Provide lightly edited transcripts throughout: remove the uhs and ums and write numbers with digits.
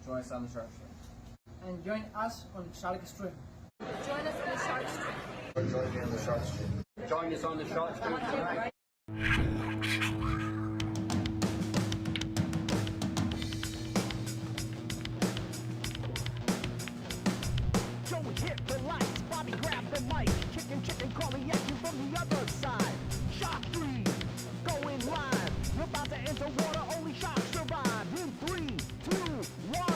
Join us on the Shark Stream. And join us on Shark Stream. Join us on the Shark Stream. Join me on the Shark Stream. Join us on the Shark Stream tonight. Joey hit the lights, Bobby grabbed the mic. Chicken calling at you from the other side. Shark 3, going live. We're about to enter water, only sharks survive. In 3, 2, 1.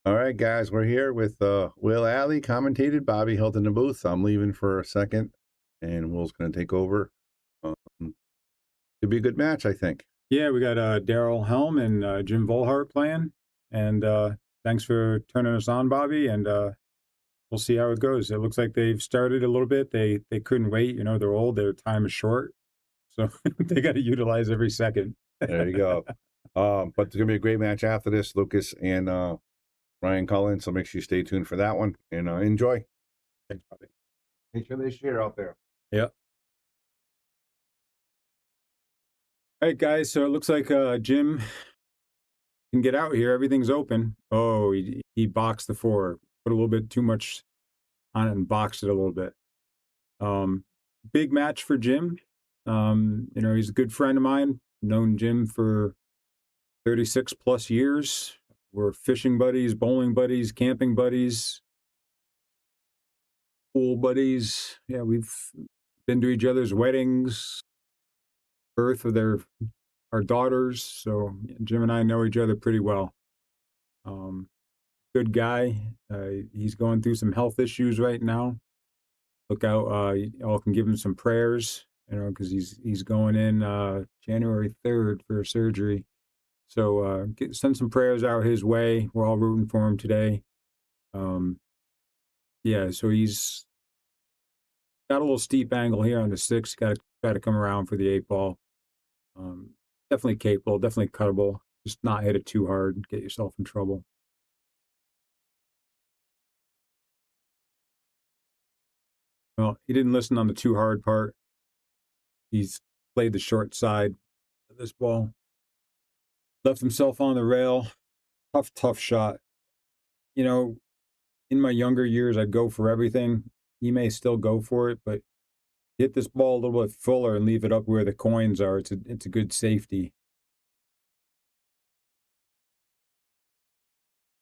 All right, guys, we're here with Will Alley, commentated, Bobby held in the booth. I'm leaving for a second, and Will's going to take over. It'll be a good match, I think. Yeah, we got Darryl Helm and Jim Vollhardt playing. And thanks for turning us on, Bobby. And we'll see how it goes. It looks like they've started a little bit. They couldn't wait. You know, they're old. Their time is short. So they got to utilize every second. There you go. But there's going to be a great match after this, Lucas and Ryan Cullen. So make sure you stay tuned for that one and enjoy. Thanks, Bobby. Make sure they share out there. Yep. All right, guys. So it looks like Jim can get out here. Everything's open. Oh, he boxed the 4. Put a little bit too much on it and boxed it a little bit. Big match for Jim. You know, he's a good friend of mine. Known Jim for 36 plus years. We're fishing buddies, bowling buddies, camping buddies, pool buddies. Yeah, we've been to each other's weddings, birth of our daughters. So Jim and I know each other pretty well. Good guy. He's going through some health issues right now. Look out! Y'all can give him some prayers, you know, because he's going in January 3rd for surgery. So send some prayers out his way. We're all rooting for him today. Yeah, so he's got a little steep angle here on the 6. Got to try to come around for the 8 ball. Definitely capable, definitely cuttable. Just not hit it too hard and get yourself in trouble. Well, he didn't listen on the too hard part. He's played the short side of this ball. Left himself on the rail. Tough shot. You know, in my younger years, I'd go for everything. He may still go for it, but hit this ball a little bit fuller and leave it up where the coins are. It's a good safety.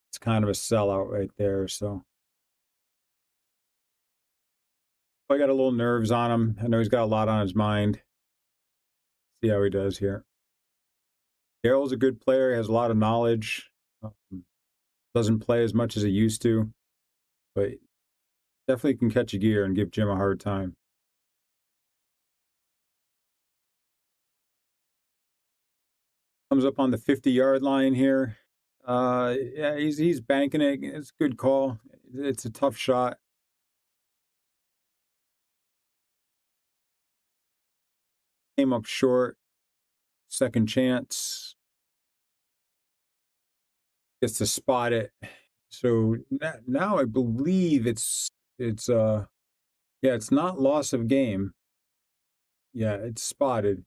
It's kind of a sellout right there. So I got a little nerves on him. I know he's got a lot on his mind. See how he does here. Darryl's a good player. He has a lot of knowledge. Doesn't play as much as he used to, but definitely can catch a gear and give Jim a hard time. Comes up on the 50-yard line here. Yeah, he's banking it. It's a good call. It's a tough shot. Came up short. Second chance. Gets to spot it. So now I believe it's not loss of game. Yeah, it's spotted.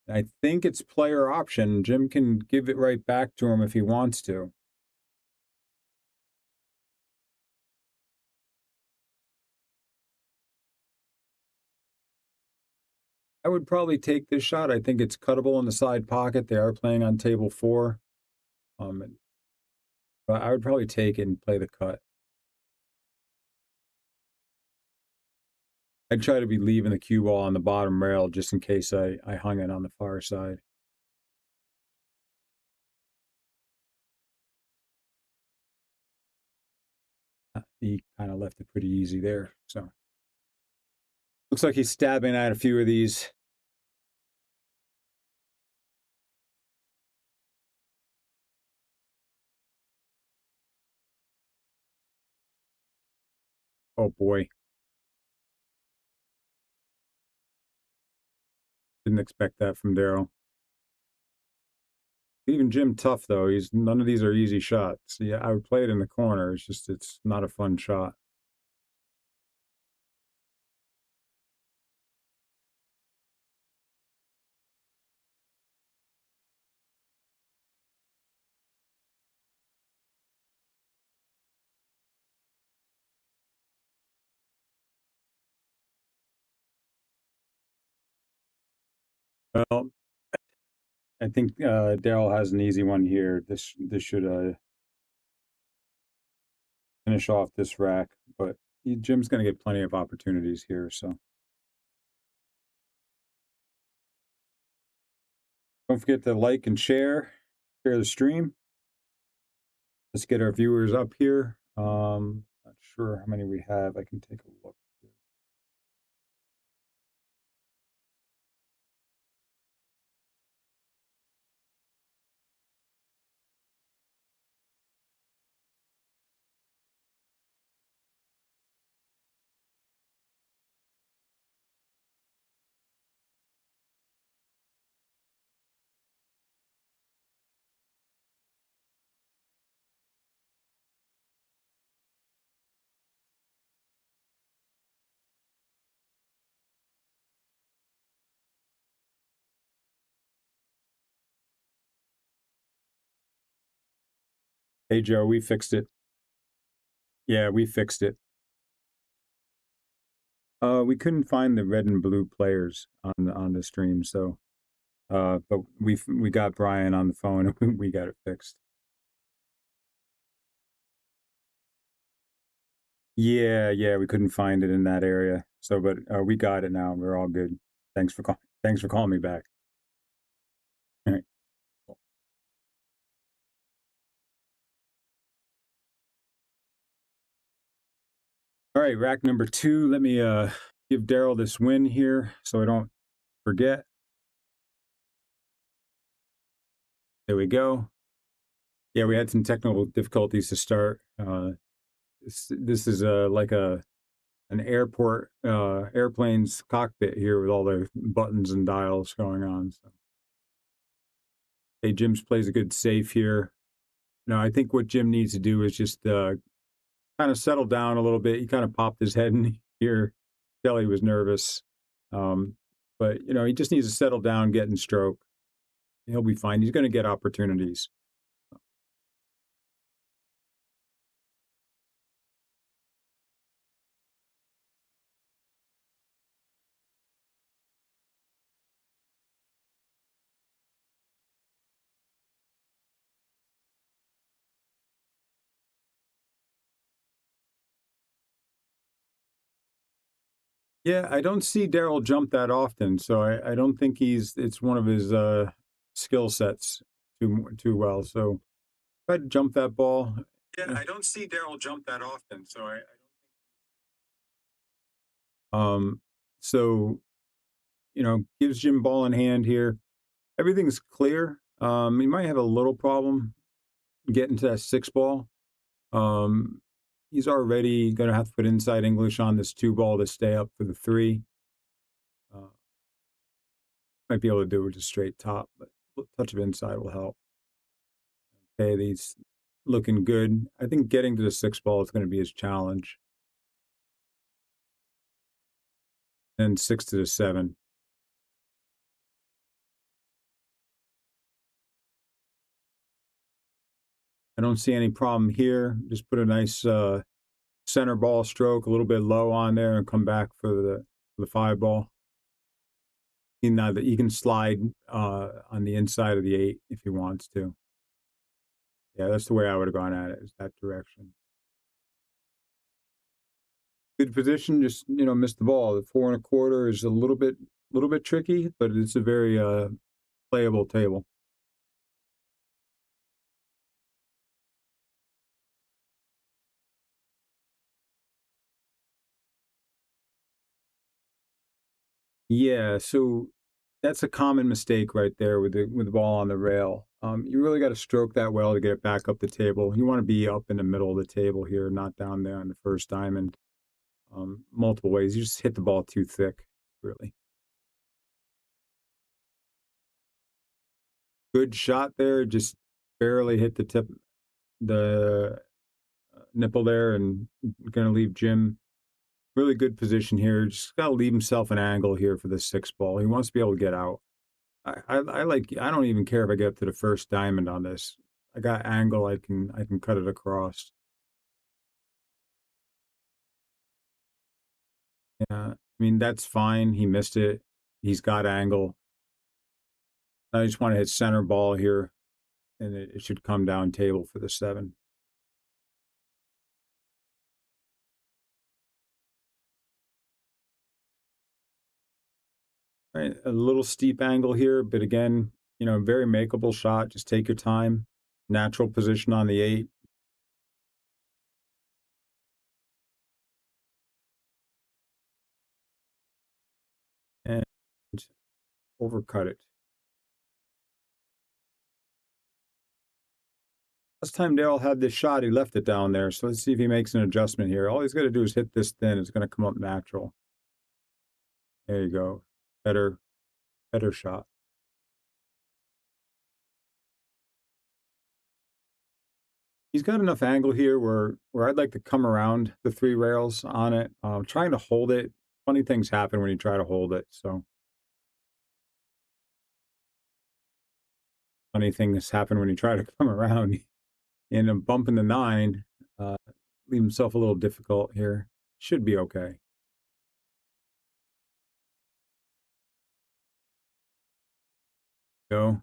I think it's player option. Jim can give it right back to him if he wants to. I would probably take this shot. I think it's cuttable in the side pocket. They are playing on table 4. But I would probably take it and play the cut. I'd try to be leaving the cue ball on the bottom rail just in case I hung it on the far side. He kind of left it pretty easy there. So looks like he's stabbing at a few of these. Oh boy. Didn't expect that from Darryl. Even Jim tough though. None of these are easy shots. Yeah, I would play it in the corner. It's not a fun shot. Well, I think Darryl has an easy one here. This should finish off this rack, but Jim's going to get plenty of opportunities here. So don't forget to like and share the stream. Let's get our viewers up here. Not sure how many we have. I can take a look here. Hey Joe, we fixed it. Yeah, we fixed it. We couldn't find the red and blue players on the stream, so but we got Brian on the phone and we got it fixed. Yeah, we couldn't find it in that area. So, but we got it now. We're all good. Thanks for calling me back. All right. All right, rack number 2. Let me give Darryl this win here so I don't forget. There we go. Yeah, we had some technical difficulties to start. This is like an airplane's cockpit here with all the buttons and dials going on. So, hey, Jim's plays a good safe here. No, I think what Jim needs to do is just kind of settle down a little bit. He kind of popped his head in here. Kelly was nervous. But, he just needs to settle down, get in stroke. He'll be fine. He's going to get opportunities. Yeah, I don't see Darryl jump that often, so I don't think it's one of his skill sets too well. So try to jump that ball. Yeah, I don't see Darryl jump that often, so I don't. So gives Jim ball in hand here. Everything's clear. He might have a little problem getting to that 6 ball. He's already going to have to put inside English on this 2 ball to stay up for the 3. Might be able to do it with a straight top, but a touch of inside will help. Okay, these looking good. I think getting to the 6 ball is going to be his challenge. And 6 to the 7. I don't see any problem here. Just put a nice center ball stroke, a little bit low on there, and come back for the 5 ball. He can slide on the inside of the 8 if he wants to. Yeah, that's the way I would have gone at it, is that direction. Good position, just missed the ball. The 4 1/4 is a little bit tricky, but it's a very playable table. Yeah, so that's a common mistake right there with the ball on the rail. You really got to stroke that well to get it back up the table. You want to be up in the middle of the table here, not down there on the first diamond. Multiple ways. You just hit the ball too thick, really. good shot there, just barely hit the nipple there, and going to leave Jim really good position here. Just got to leave himself an angle here for the 6 ball. He wants to be able to get out. I like. I don't even care if I get up to the first diamond on this. I got angle. I can cut it across. Yeah, I mean that's fine. He missed it. He's got angle. I just want to hit center ball here, and it should come down table for the 7. Right, a little steep angle here, but again, very makeable shot. Just take your time. Natural position on the 8. And overcut it. Last time Darryl had this shot, he left it down there. So let's see if he makes an adjustment here. All he's got to do is hit this thin. It's going to come up natural. There you go. Better shot. He's got enough angle here where I'd like to come around the 3 rails on it. Trying to hold it. Funny things happen when you try to hold it. So funny things happen when you try to come around. And I'm bumping the 9. Leave himself a little difficult here. Should be okay. Go.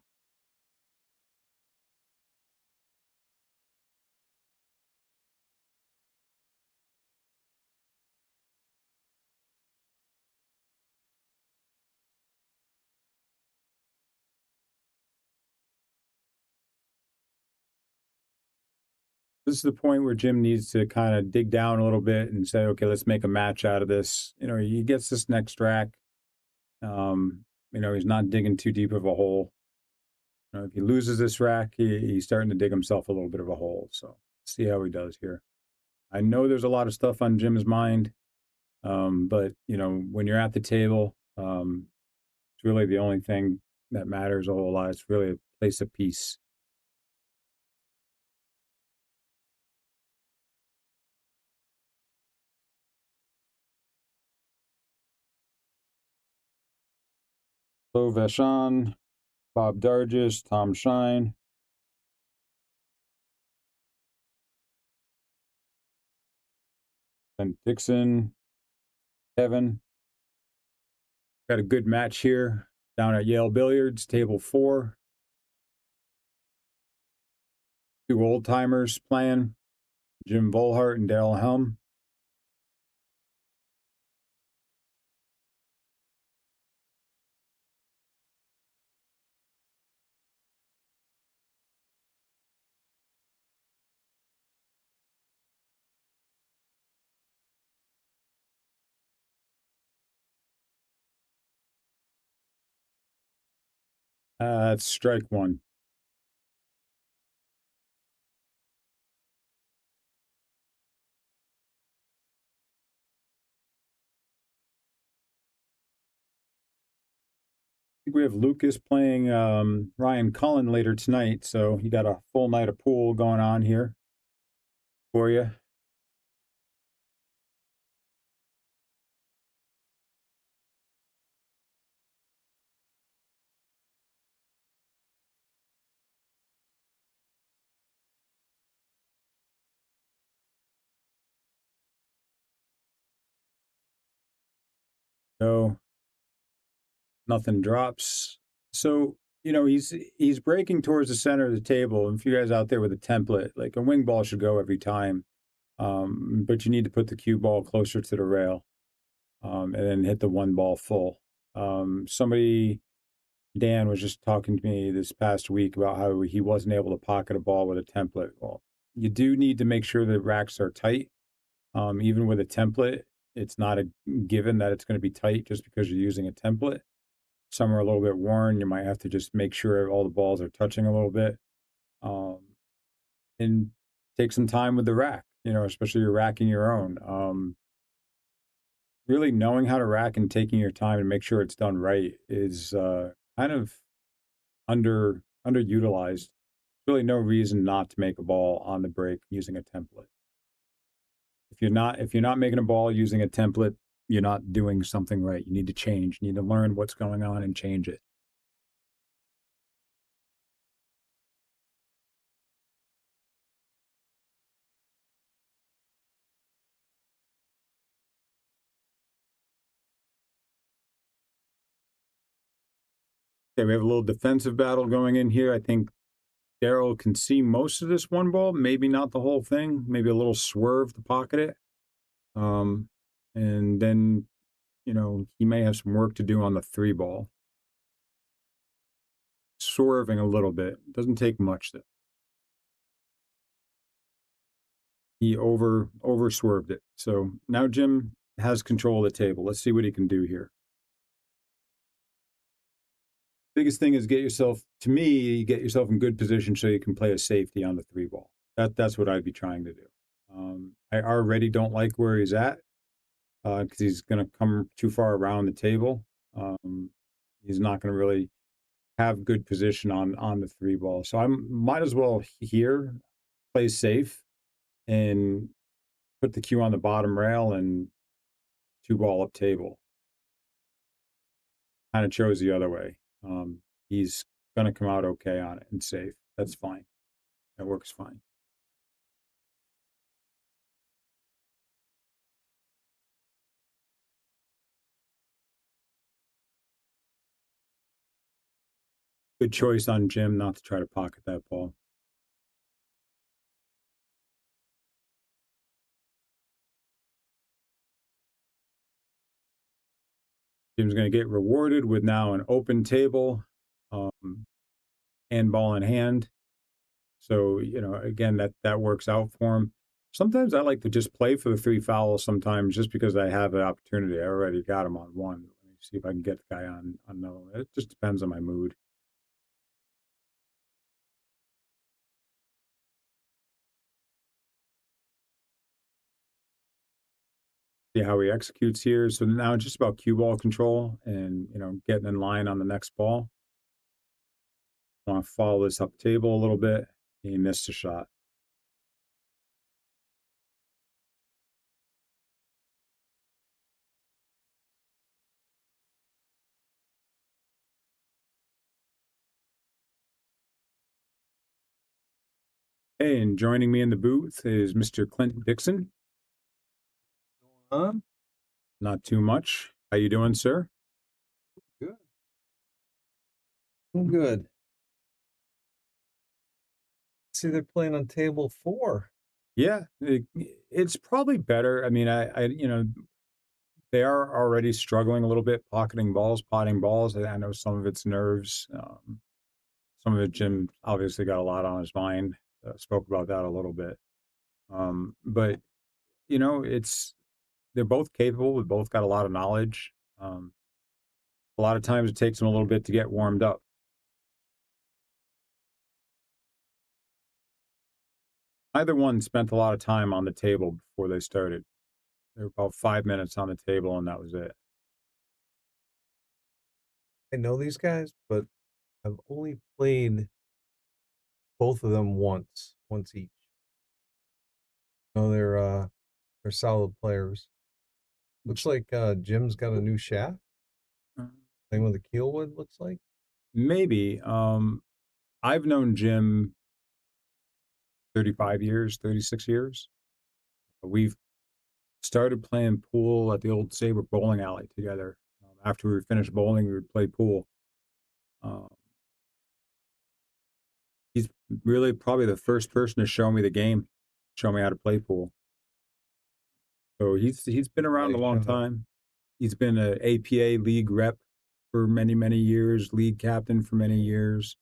This is the point where Jim needs to kind of dig down a little bit and say, okay, let's make a match out of this. He gets this next rack. He's not digging too deep of a hole. If he loses this rack, he's starting to dig himself a little bit of a hole. So see how he does here. I know there's a lot of stuff on Jim's mind, but when you're at the table, it's really the only thing that matters a whole lot. It's really a place of peace. Bo Vachon, Bob Dargis, Tom Shine. Ben Dixon, Kevin. Got a good match here down at Yale Billiards, table 4. 2 old timers playing, Jim Vollhardt and Darryl Helm. That's strike 1. I think we have Lucas playing Ryan Cullen later tonight, so you got a full night of pool going on here for you. So nothing drops. So he's breaking towards the center of the table. And if you guys out there with a template, like a wing ball should go every time, but you need to put the cue ball closer to the rail, and then hit the 1 ball full. Dan was just talking to me this past week about how he wasn't able to pocket a ball with a template. Well, you do need to make sure the racks are tight. Even with a template, it's not a given that it's going to be tight just because you're using a template. Some are a little bit worn. You might have to just make sure all the balls are touching a little bit. And take some time with the rack, especially you're racking your own. Really knowing how to rack and taking your time and make sure it's done right is kind of underutilized. There's really no reason not to make a ball on the break using a template. If you're not making a ball using a template, you're not doing something right. You need to change. You need to learn what's going on and change it. Okay, we have a little defensive battle going in here. I think Darryl can see most of this one ball, maybe not the whole thing, maybe a little swerve to pocket it. And then, he may have some work to do on the 3 ball. Swerving a little bit. Doesn't take much though. He over swerved it. So now Jim has control of the table. Let's see what he can do here. Biggest thing is get yourself in good position so you can play a safety on the 3 ball. That's what I'd be trying to do. I already don't like where he's at because he's going to come too far around the table. He's not going to really have good position on the 3 ball. So I might as well here play safe and put the cue on the bottom rail and 2 ball up table. Kind of chose the other way. He's going to come out okay on it and safe. That's fine. That works fine. Good choice on Jim not to try to pocket that ball. Jim's going to get rewarded with now an open table and ball in hand. So, again, that works out for him. Sometimes I like to just play for the 3 fouls sometimes just because I have an opportunity. I already got him on 1. Let me see if I can get the guy on another one. It just depends on my mood. See how he executes here. So now it's just about cue ball control and, getting in line on the next ball. I want to follow this up table a little bit. He missed a shot. Hey, and joining me in the booth is Mr. Clint Dixon. Not too much. How you doing, sir? Good. I'm good. See, they're playing on table 4. Yeah, it's probably better. I mean, they are already struggling a little bit, potting balls. I know some of it's nerves. Some of it, Jim obviously got a lot on his mind. Spoke about that a little bit. But they're both capable. We both got a lot of knowledge. A lot of times it takes them a little bit to get warmed up. Either one spent a lot of time on the table before they started. They were about 5 minutes on the table, and that was it. I know these guys, but I've only played both of them once each. No, they're solid players. Looks like Jim's got a new shaft. Playing with a Keelwood, looks like. Maybe. I've known Jim 35 years, 36 years. We've started playing pool at the old Sabre bowling alley together. After we finished bowling, we would play pool. He's really probably the first person to show me the game, show me how to play pool. So he's been around a long time. He's been an APA league rep for many, many years, league captain for many years.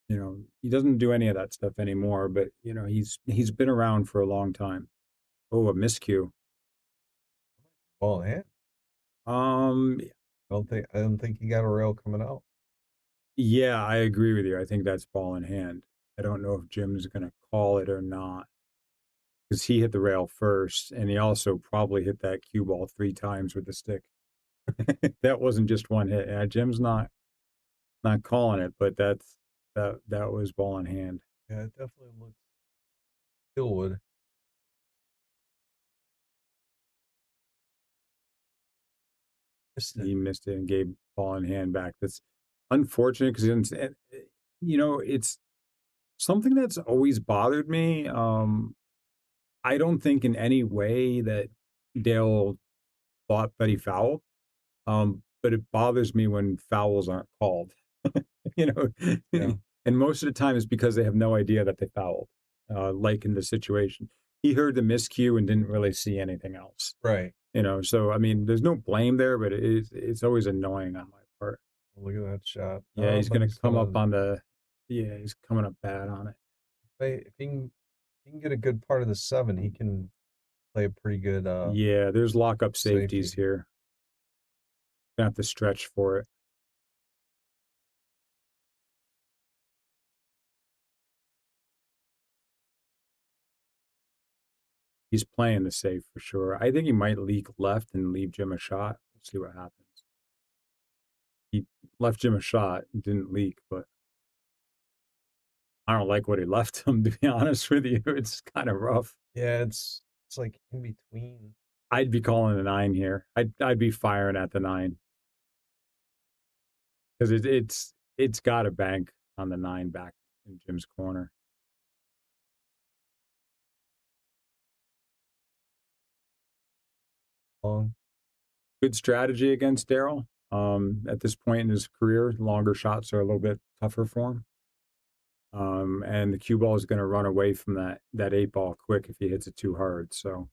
He doesn't do any of that stuff anymore, but he's been around for a long time. Oh, a miscue. Ball in hand. I don't think he got a rail coming out. Yeah, I agree with you. I think that's ball in hand. I don't know if Jim's going to call it or not because he hit the rail first, and he also probably hit that cue ball 3 times with the stick. That wasn't just one hit. Yeah, Jim's not Not calling it, but that was ball in hand. Yeah, it definitely looks Stillwood. Missed it. He missed it and gave ball in hand back. That's unfortunate because it's something that's always bothered me. I don't think in any way that Dale thought that he fouled. But it bothers me when fouls aren't called. you know, Yeah. and most of the time it's because they have no idea that they fouled. Like in the situation, he heard the miscue and didn't really see anything else. Right. So I mean, there's no blame there, but it's always annoying on my part. Look at that shot. Yeah, he's But gonna come up gonna- on the. Yeah, he's coming up bad on it. if he can get a good part of the 7, he can play a pretty good Yeah, there's lockup safeties safety. here. Gonna have to stretch for it. He's playing the safe for sure. I think he might leak left and leave Jim a shot. We'll see what happens. He left Jim a shot, didn't leak, but I don't like what he left him, to be honest with you. It's kind of rough. Yeah, it's like in between. I'd be calling the 9 here. I'd be firing at the 9 because it's got a bank on the 9 back in Jim's corner. Long. Good strategy against Darryl. At this point in his career, longer shots are a little bit tougher for him. And the cue ball is going to run away from that 8 ball quick if he hits it too hard. So,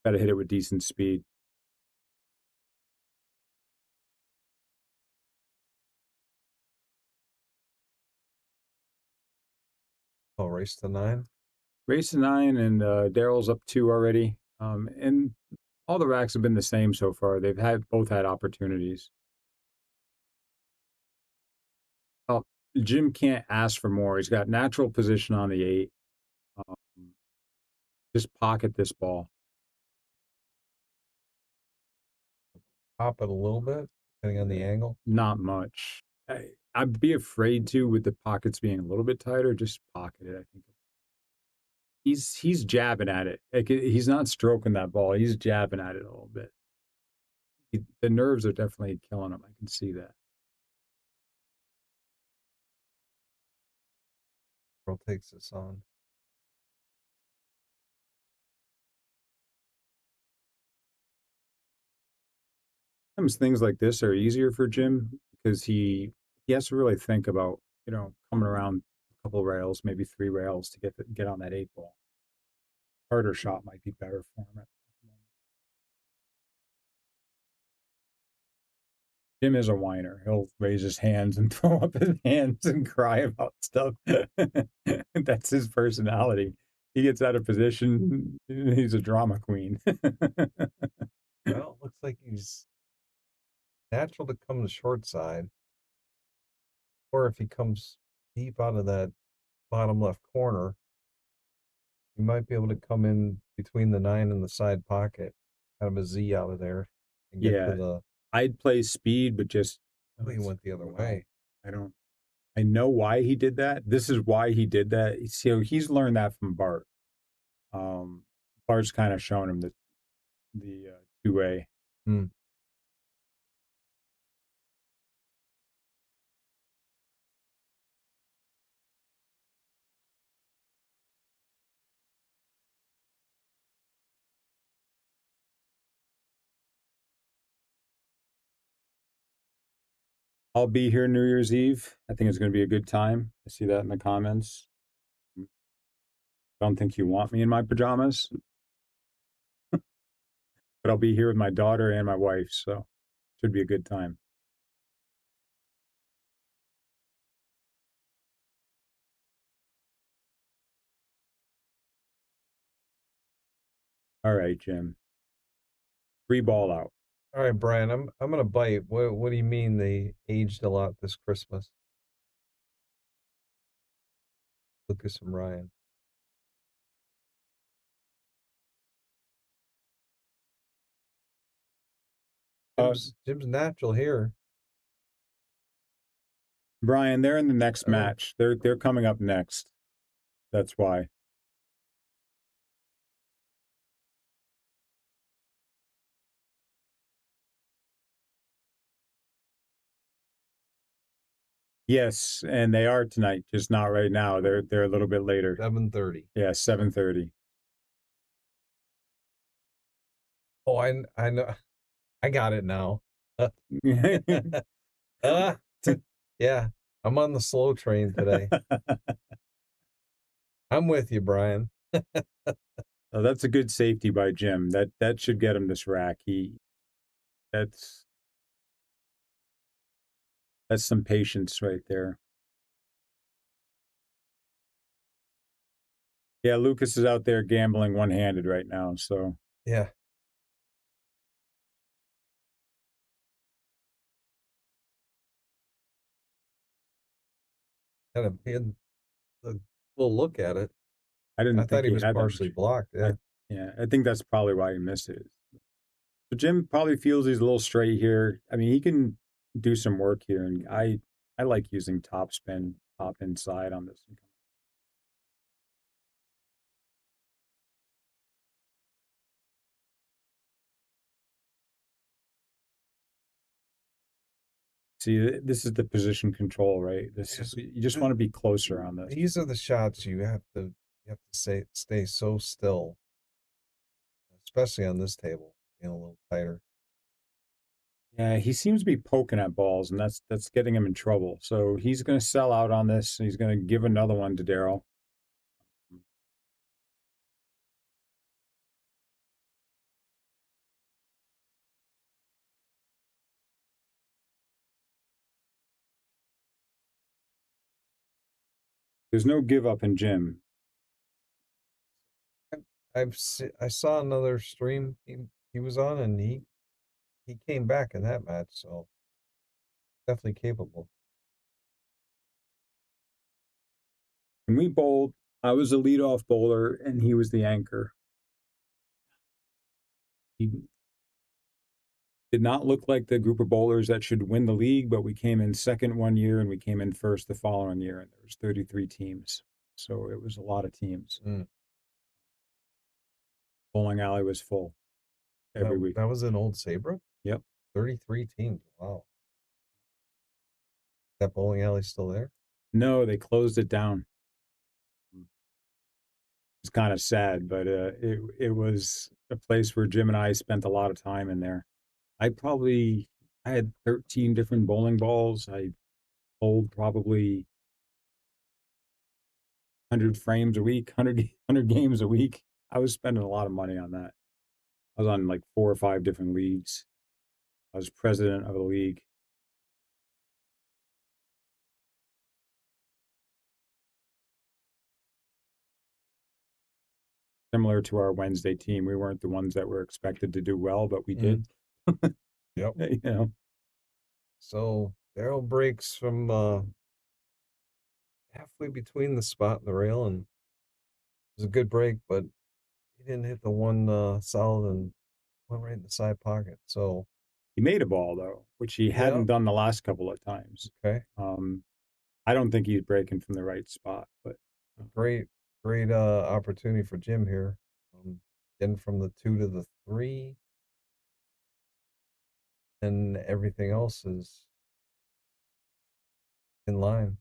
got to hit it with decent speed. Oh, race to 9. Race to 9, and Darryl's up 2 already. And all the racks have been the same so far. They've both had opportunities. Oh, Jim can't ask for more. He's got natural position on the 8. Um, just pocket this ball. Pop it a little bit, depending on the angle. Not much. I'd be afraid to with the pockets being a little bit tighter. Just pocket it. I think he's jabbing at it. Like he's not stroking that ball. He's jabbing at it a little bit. The nerves are definitely killing him. I can see that. Girl takes this on. Sometimes things like this are easier for Jim because he has to really think about coming around a couple rails, maybe 3 rails to get on that 8 ball. Harder shot might be better for him. Jim is a whiner. He'll raise his hands and throw up his hands and cry about stuff. That's his personality. He gets out of position. He's a drama queen. Well, it looks like he's natural to come to short side. Or if he comes deep out of that bottom left corner, he might be able to come in between the 9 and the side pocket, kind of a Z out of there, and get Yeah. to the. I'd play speed, but just Oh, he went the other way. I know why he did that. This is why he did that. So he's learned that from Bart. Bart's kind of showing him the 2-way. I'll be here New Year's Eve. I think it's going to be a good time. I see that in the comments. Don't think you want me in my pajamas, but I'll be here with my daughter and my wife, so should be a good time. All right, Jim. 3 ball out. All right, Brian, I'm gonna bite. What do you mean they aged a lot this Christmas? Lucas and Ryan. Jim's natural here. Brian, they're in the next Oh. match. They're coming up next. That's why. Yes, and they are tonight, just not right now. They're a little bit later. 7:30. Yeah, 7:30. Oh, I know. I got it now. Yeah, I'm on the slow train today. I'm with you, Brian. Oh, that's a good safety by Jim. That should get him this rack. That's some patience right there. Yeah, Lucas is out there gambling one-handed right now, so Yeah. He had a little look at it. I didn't I thought think he he was had that partially much. blocked. Yeah. Yeah, I think that's probably why he missed it. So Jim probably feels he's a little straight here. I mean, he can do some work here, and I like using top spin, top inside on this. See, this is the position control, right? This is you just want to be closer on this. These are the shots you have to stay so still, especially on this table, a little tighter. Yeah, he seems to be poking at balls, and that's getting him in trouble. So he's going to sell out on this. He's going to give another one to Darryl. There's no give up in Jim. I saw another stream he was on, and he came back in that match, so definitely capable. When we bowled, I was a leadoff bowler, and he was the anchor. He did not look like the group of bowlers that should win the league, but we came in second one year, and we came in first the following year, and there was 33 teams. So it was a lot of teams. Bowling alley was full every week. That was in Old Saybrook? Yep. 33 teams. Wow. That bowling alley still there? No, they closed it down. It's kind of sad, but it was a place where Jim and I spent a lot of time in there. I had 13 different bowling balls. I bowled probably 100 frames a week, 100 games a week. I was spending a lot of money on that. I was on like 4 or 5 different leagues. I was president of a league. Similar to our Wednesday team, we weren't the ones that were expected to do well, but we did. Yep. You know. So Darryl breaks from halfway between the spot and the rail, and it was a good break, but he didn't hit the one solid and went right in the side pocket. So He made a ball though, which he hadn't done the last couple of times. okay, I don't think he's breaking from the right spot, but great opportunity for Jim here. Getting from the 2 to the 3, and everything else is in line.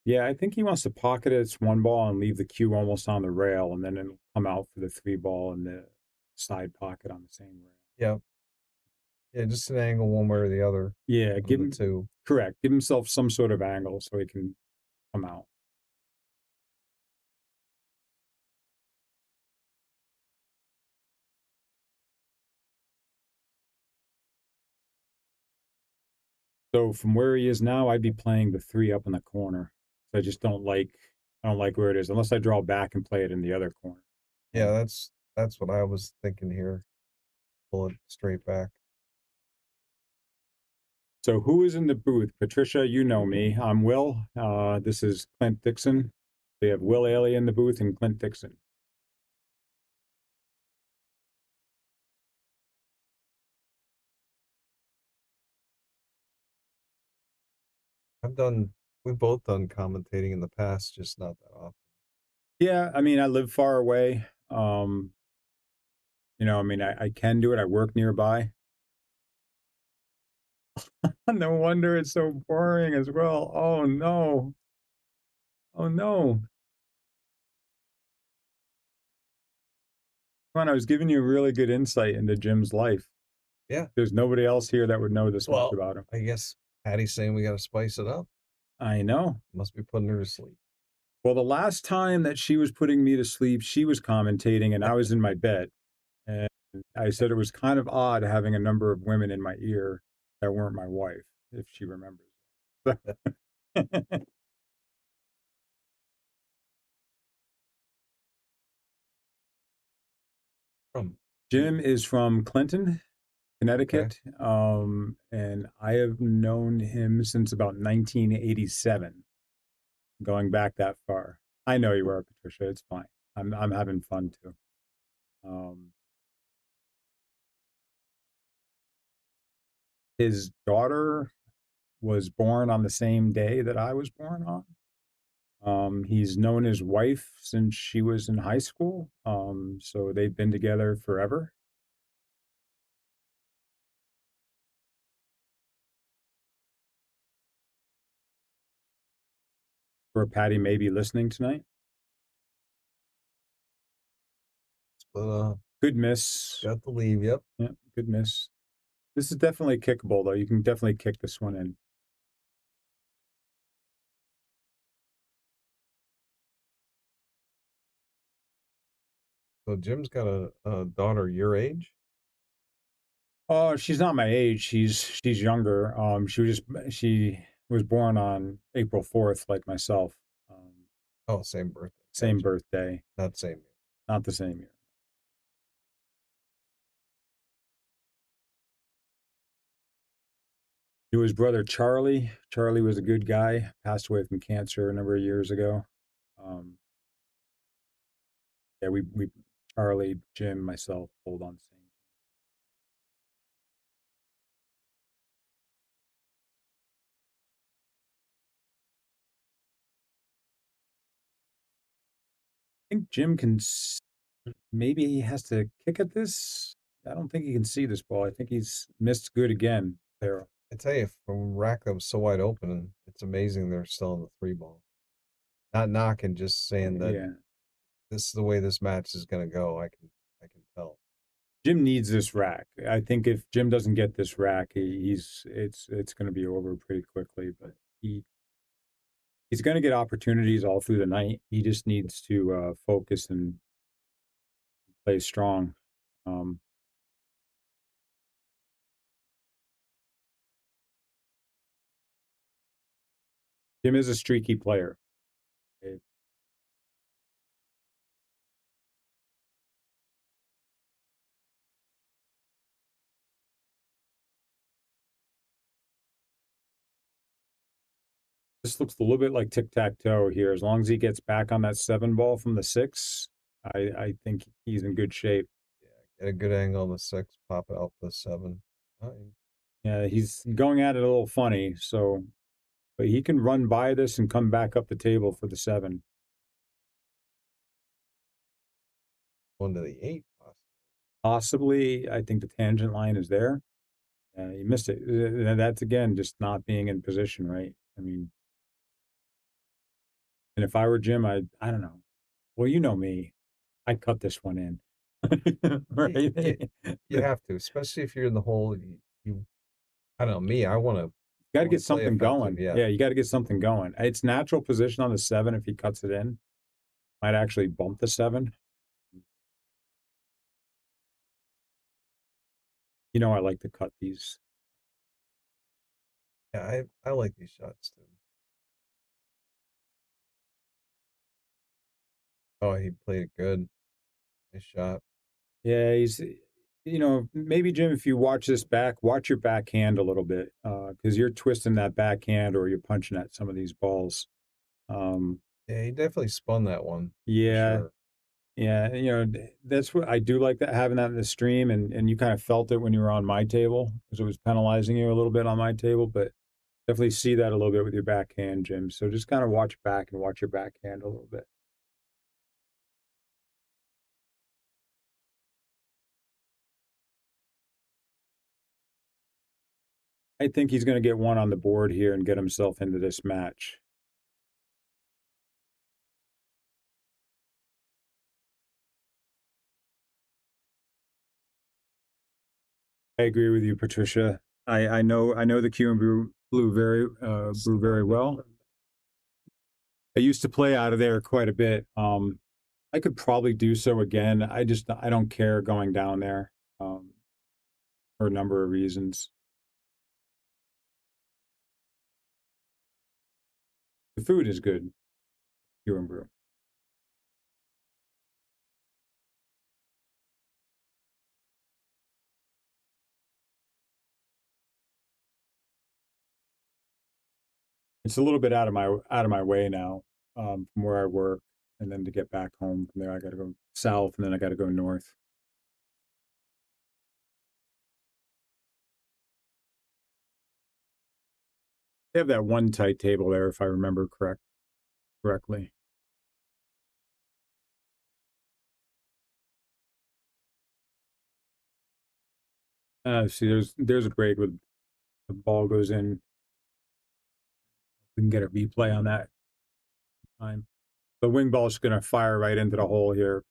yeah, I think he wants to pocket its 1 ball and leave the cue almost on the rail, and then it'll come out for the 3 ball in the side pocket on the same rail. Yeah. Yeah, just an angle one way or the other. Yeah, give him 2. correct. Give himself some sort of angle so he can come out. So from where he is now, I'd be playing the 3 up in the corner. So I don't like where it is unless I draw back and play it in the other corner. Yeah, that's what I was thinking here. Pull it straight back. So who is in the booth? Patricia, you know me. I'm Will. This is Clint Dixon. We have Will Ailey in the booth and Clint Dixon. I've done We've both done commentating in the past, just not that often. Yeah, I mean, I live far away. I mean, I can do it. I work nearby. No wonder it's so boring as well. Oh no. Oh no. Come on, I was giving you a really good insight into Jim's life. Yeah. There's nobody else here that would know this much Well, about him. I guess Patty's saying we got to spice it up. I know. Must be putting her to sleep. Well, the last time that she was putting me to sleep, she was commentating and I was in my bed. And I said it was kind of odd having a number of women in my ear that weren't my wife, if she remembers. From Jim is from Clinton, Connecticut, and I have known him since about 1987, going back that far. I know you were, Patricia. It's fine. I'm having fun too. His daughter was born on the same day that I was born on. He's known his wife since she was in high school. So they've been together forever. Or Patty may be listening tonight. But Good miss. got the leave. Yep. Yeah, good miss. This is definitely kickable, though. You can definitely kick this one in. So Jim's got a daughter your age. Oh, she's not my age. She's younger. She was born on April 4th, like myself. Oh, same birthday. Same Gotcha. birthday, Not same year. not the same year. Knew his brother Charlie. Charlie was a good guy. Passed away from cancer a number of years ago. Yeah, we Charlie, Jim, myself, hold on the same. I think Jim can. Maybe he has to kick at this. I don't think he can see this ball. I think he's missed good again there. I tell you, from Rackup's so wide open, and it's amazing they're still in the 3-ball. Not knocking, just saying that Yeah, this is the way this match is going to go. I can tell. Jim needs this rack. I think if Jim doesn't get this rack, it's going to be over pretty quickly. But he's going to get opportunities all through the night. He just needs to focus and play strong. Jim is a streaky player. This looks a little bit like tic-tac-toe here. As long as he gets back on that 7 ball from the 6, I think he's in good shape. Get a good angle on the 6, pop out the 7. Yeah, he's going at it a little funny, but he can run by this and come back up the table for the 7. Going to the 8, possibly. Possibly, I think the tangent line is there. He missed it. That's, again, just not being in position, right? I mean, and if I were Jim, I don't know. Well, you know me. I'd cut this one in. Right? You have to, especially if you're in the hole. I don't know, me, I want to. Got to get something going. Yeah. You got to get something going. It's natural position on the 7 if he cuts it in. Might actually bump the 7. You know, I like to cut these. Yeah, I like these shots too. Oh, he played it good. Nice shot. Yeah, maybe Jim, if you watch this back, watch your backhand a little bit, because you're twisting that backhand or you're punching at some of these balls. Yeah, he definitely spun that one. Yeah, Sure. yeah, that's what I do like that having that in the stream, and you kind of felt it when you were on my table because it was penalizing you a little bit on my table, but Definitely see that a little bit with your backhand, Jim. So just kind of watch back and watch your backhand a little bit. I think he's going to get one on the board here and get himself into this match. I agree with you, Patricia. I know the Cuban brew very well. I used to play out of there quite a bit. I could probably do so again. I don't care going down there for a number of reasons. The food is good, Cuban brew. It's a little bit out of my way now, from where I work, and then to get back home from there, I got to go south, and then I got to go north. They have that one tight table there, if I remember correctly. See, there's a break with the ball goes in. We can get a replay on that time. The wing ball is going to fire right into the hole here.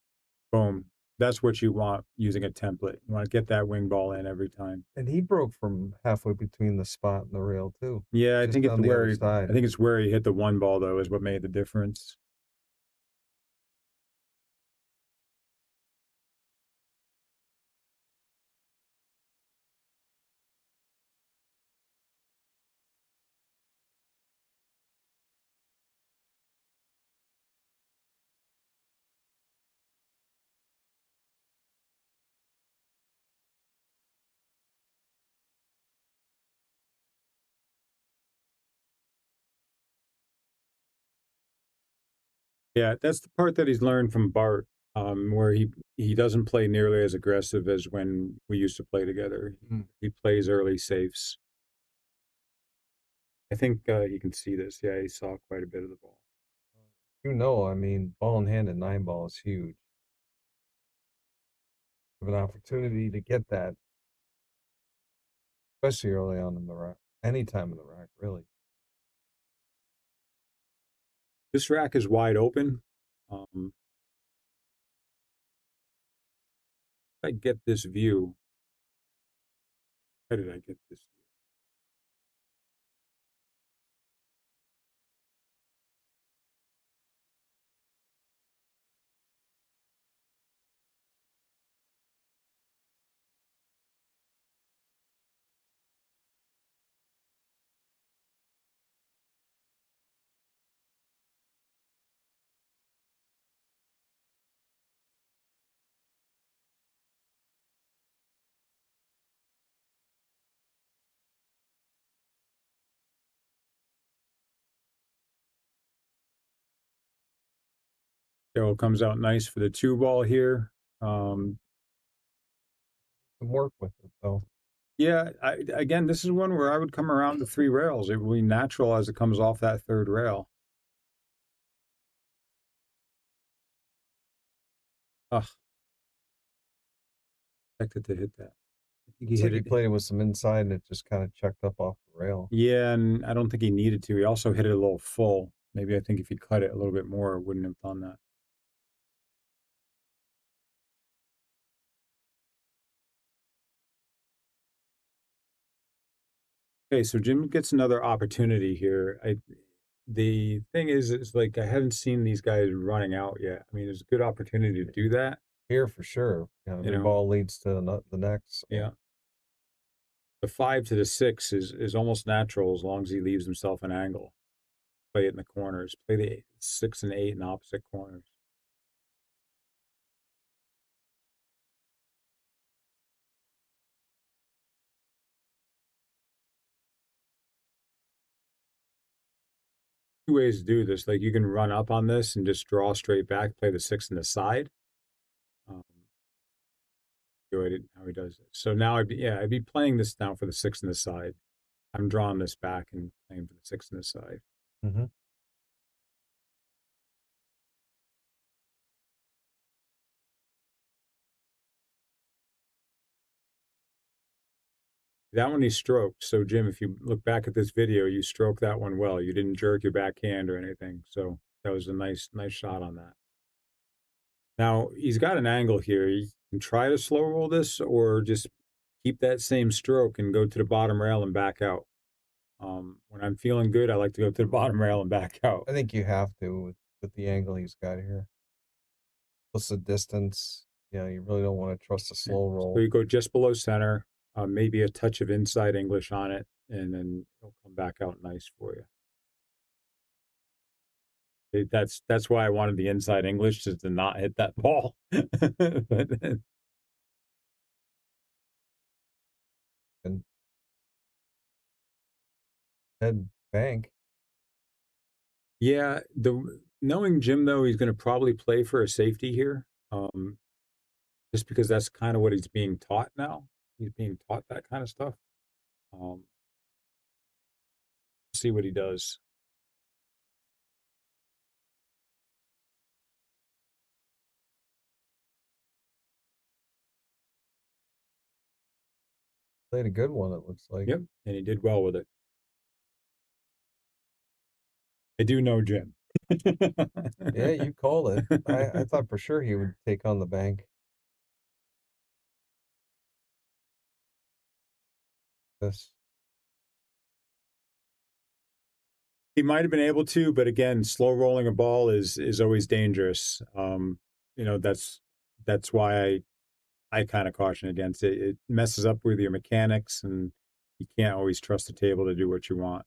Boom. That's what you want using a template. You want to get that wing ball in every time. And he broke from halfway between the spot and the rail too. Yeah, I Just think it's on the where other side. I think it's where he hit the one ball though is what made the difference. Yeah, that's the part that he's learned from Bart, where he doesn't play nearly as aggressive as when we used to play together. Mm. He plays early safes. I think you can see this. Yeah, he saw quite a bit of the ball. I mean, ball in hand at 9-ball is huge. Have an opportunity to get that, especially early on in the rack, anytime in the rack, really. This rack is wide open. If I get this view, how did I get this view? Arrow comes out nice for the 2-ball here. Some work with it though. Yeah, again, this is one where I would come around the 3 rails. It will be natural as it comes off that 3rd rail. Ugh. Expected to hit that. I think he It's hit like he it. played it with some inside and it just kind of checked up off the rail. Yeah, and I don't think he needed to. He also hit it a little full. Maybe I think if he cut it a little bit more, it wouldn't have done that. Okay, so Jim gets another opportunity here. The thing is like I haven't seen these guys running out yet. I mean, there's a good opportunity to do that. Here for sure. You Every know. ball leads to the next. So. Yeah. The 5 to the 6 is almost natural as long as he leaves himself an angle. Play it in the corners. Play the 6 and 8 in opposite corners. Two ways to do this. Like you can run up on this and just draw straight back, play the 6 in the side. How he does it. So now I'd be playing this now for the 6 in the side. I'm drawing this back and playing for the 6 on this side. Mm-hmm. That one he stroked. So Jim, if you look back at this video, you stroked that one well. You didn't jerk your backhand or anything. So that was a nice shot on that. Now he's got an angle here. You can try to slow roll this or just keep that same stroke and go to the bottom rail and back out. When I'm feeling good, I like to go to the bottom rail and back out. I think you have to with the angle he's got here. Plus the distance. Yeah, you really don't want to trust a slow roll. So you go just below center, maybe a touch of inside English on it, and then it'll come back out nice for you. That's why I wanted the inside English, just to not hit that ball. But And head bank. yeah, knowing Jim though, he's going to probably play for a safety here, just because that's kind of what he's being taught now. He's being taught that kind of stuff. Um, see what he does. Played a good one, it looks like. Yep, and he did well with it. I do know Jim. Yeah, you called it. I thought for sure he would take on the bank. This. He might have been able to, but again, slow rolling a ball is always dangerous. That's why I kind of caution against it. It messes up with your mechanics, and you can't always trust the table to do what you want.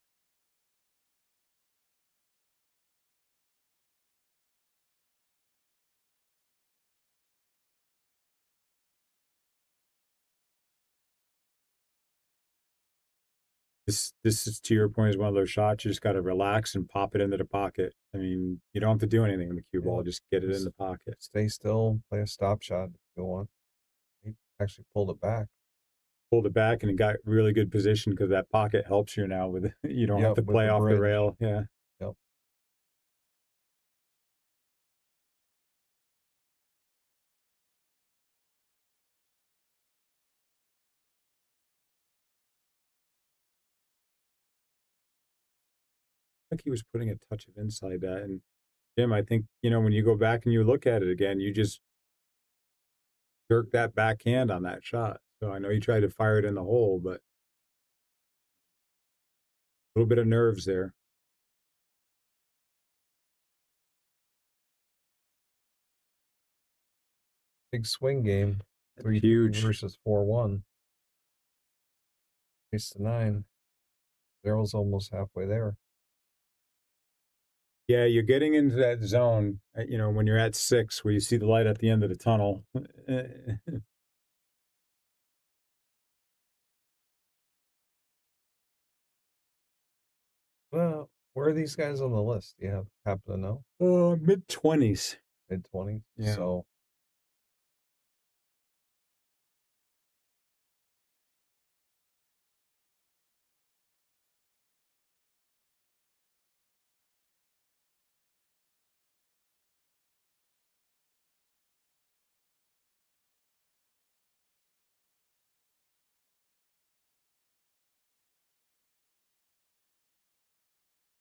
This is, to your point, is one of those shots you just got to relax and pop it into the pocket. I mean, you don't have to do anything in the cue ball; just get it in the pocket. Stay still, play a stop shot if you want. He actually pulled it back. Pulled it back, and it got really good position because that pocket helps you now with you don't have to With play the off the bridge. rail. Yeah. Yep. I think he was putting a touch of inside that. And Jim, I think, when you go back and you look at it again, you just jerk that backhand on that shot. So I know he tried to fire it in the hole, but a little bit of nerves there. Big swing game. That's 3-2 huge. versus 4-1. Ace to 9. Darryl's almost halfway there. Yeah, you're getting into that zone, when you're at 6, where you see the light at the end of the tunnel. Well, where are these guys on the list? Do you happen to know? Mid-20s. Mid-20s? Yeah. So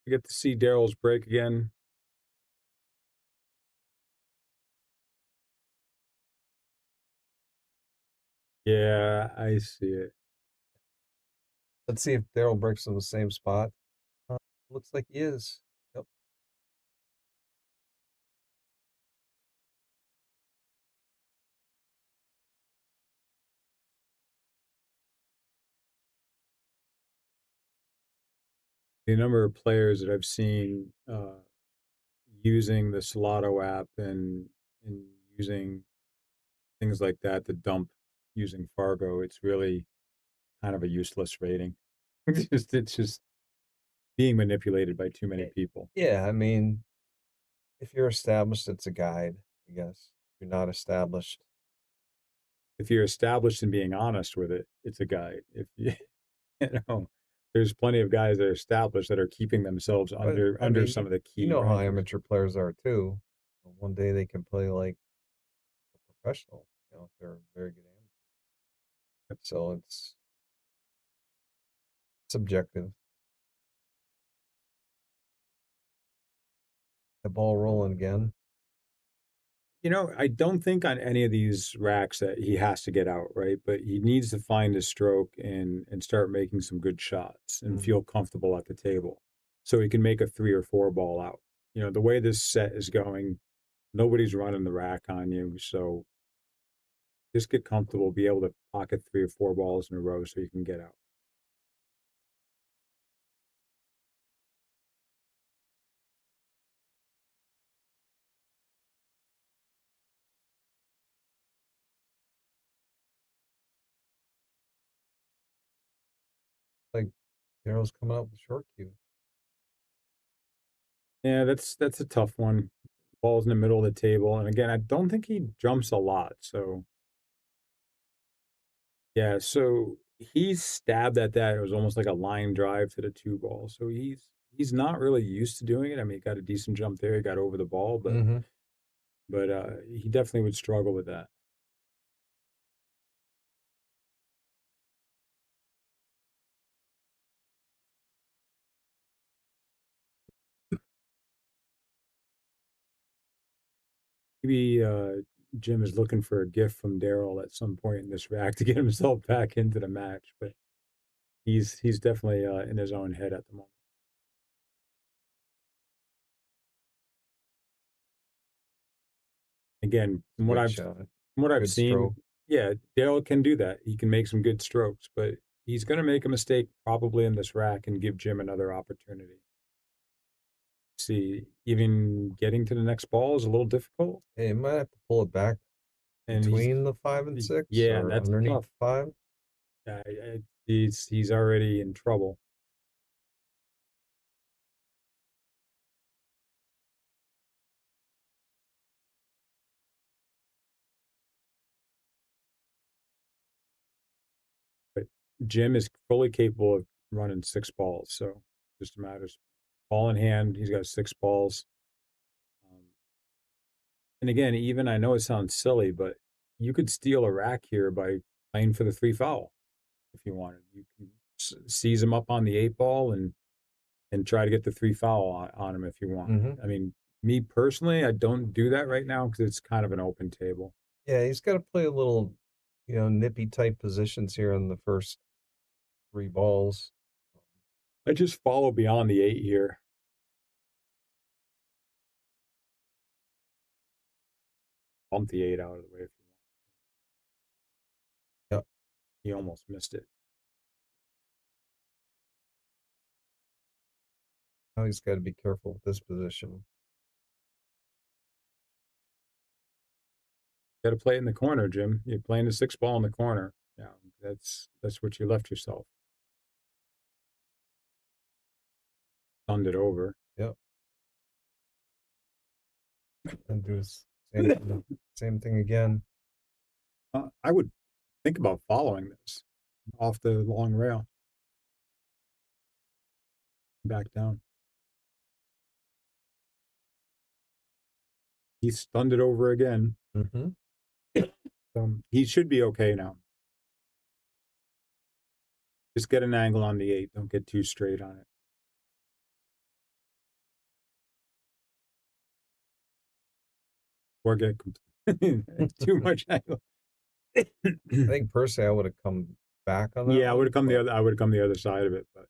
You get to see Darryl's break again. Yeah, I see it. let's see if Darryl breaks in the same spot. Looks like he is. Yep. The number of players that I've seen using the Solato app and using things like that to dump using Fargo, it's really kind of a useless rating. It's just being manipulated by too many people. Yeah, I mean, if you're established, it's a guide, I guess. If you're not established. If you're established in being honest with it, it's a guide. If you, you know, there's plenty of guys that are established that are keeping themselves But under I under mean, some of the key you know how rankings. amateur players are too. One day they can play like a professional. You know, if they're a very good amateur. So it's subjective. The ball rolling again. You know, I don't think on any of these racks that he has to get out, right? But he needs to find his stroke and start making some good shots and feel comfortable at the table, so he can make a 3 or 4 ball out. You know, the way this set is going, nobody's running the rack on you, so just get comfortable, be able to pocket 3 or 4 balls in a row so you can get out. Like Darryl's coming up with short cue. Yeah, that's a tough one. Ball's in the middle of the table, and again, I don't think he jumps a lot, so yeah, so he stabbed at that. It was almost like a line drive to the 2 ball. So he's not really used to doing it. I mean, he got a decent jump there. He got over the ball, but Mm-hmm. he definitely would struggle with that. Maybe Jim is looking for a gift from Darryl at some point in this rack to get himself back into the match, but he's definitely in his own head at the moment. Again, Good shot. from what I've Good stroke. seen, yeah, Dale can do that. He can make some good strokes, but he's going to make a mistake probably in this rack and give Jim another opportunity. See, even getting to the next ball is a little difficult, Hey, you might have to pull it back and between the 5 and 6 yeah, and or that's underneath tough. 5. He's already in trouble. But Jim is fully capable of running 6 balls, so just a matter of ball in hand. He's got 6 balls. And again, even I know it sounds silly, but you could steal a rack here by playing for the 3 foul if you wanted. You can seize him up on the 8 ball and try to get the 3 foul on him if you want. Mm-hmm. I mean, me personally, I don't do that right now because it's kind of an open table. Yeah, he's got to play a little, nippy type positions here in the first 3 balls. I just follow beyond the 8 here. Bump the 8 out of the way if you want. Yep. He almost missed it. Now he's got to be careful with this position. Got to play it in the corner, Jim. You're playing the 6 ball in the corner. Yeah, that's what you left yourself. Thumbed it over. Yep. And do his same thing again. I would think about following this off the long rail. Back down. He stunned it over again. Mm-hmm. He should be okay now. Just get an angle on the 8. Don't get too straight on it. Or get too much angle. I think personally I would have come back on that. Yeah, I one, would have come but I would have come the other side of it, but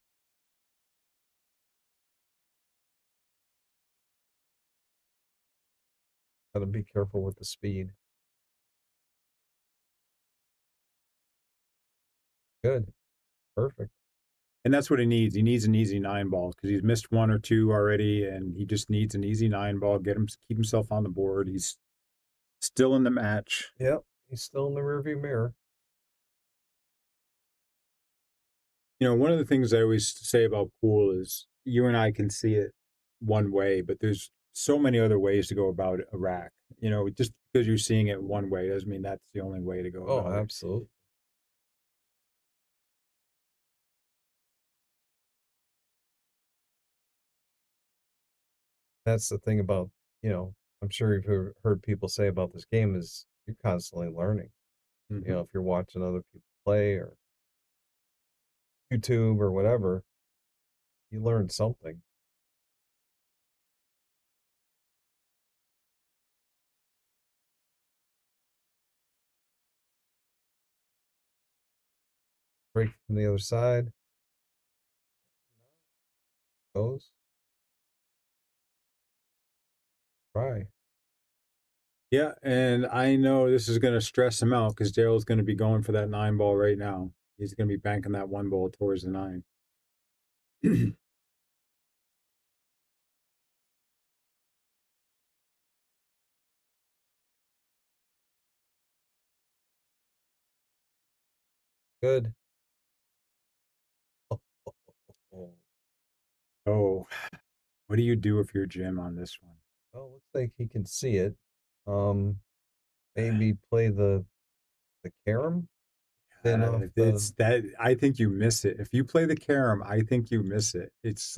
gotta be careful with the speed. Good. Perfect. and that's what he needs. He needs an easy 9 ball because he's missed 1 or 2 already, and he just needs an easy 9 ball. Keep himself on the board. He's still in the match. Yep. He's still in the rearview mirror. You know, one of the things I always say about pool is you and I can see it one way, but there's so many other ways to go about a rack. You know, just because you're seeing it one way doesn't mean that's the only way to go Oh, about it. absolutely. That's the thing about, I'm sure you've heard people say about this game is you're constantly learning. Mhm. If you're watching other people play or YouTube or whatever, you learn something. Break from the other side. Goes. Try. Yeah, and I know this is going to stress him out because Daryl's going to be going for that 9 ball right now. He's going to be banking that 1 ball towards the 9. Good. Oh, Oh, what do you do if you're Jim on this one? well, looks like he can see it. Um, maybe play the carom, then off It's the. that I think you miss it. If you play the carom, I think you miss it. It's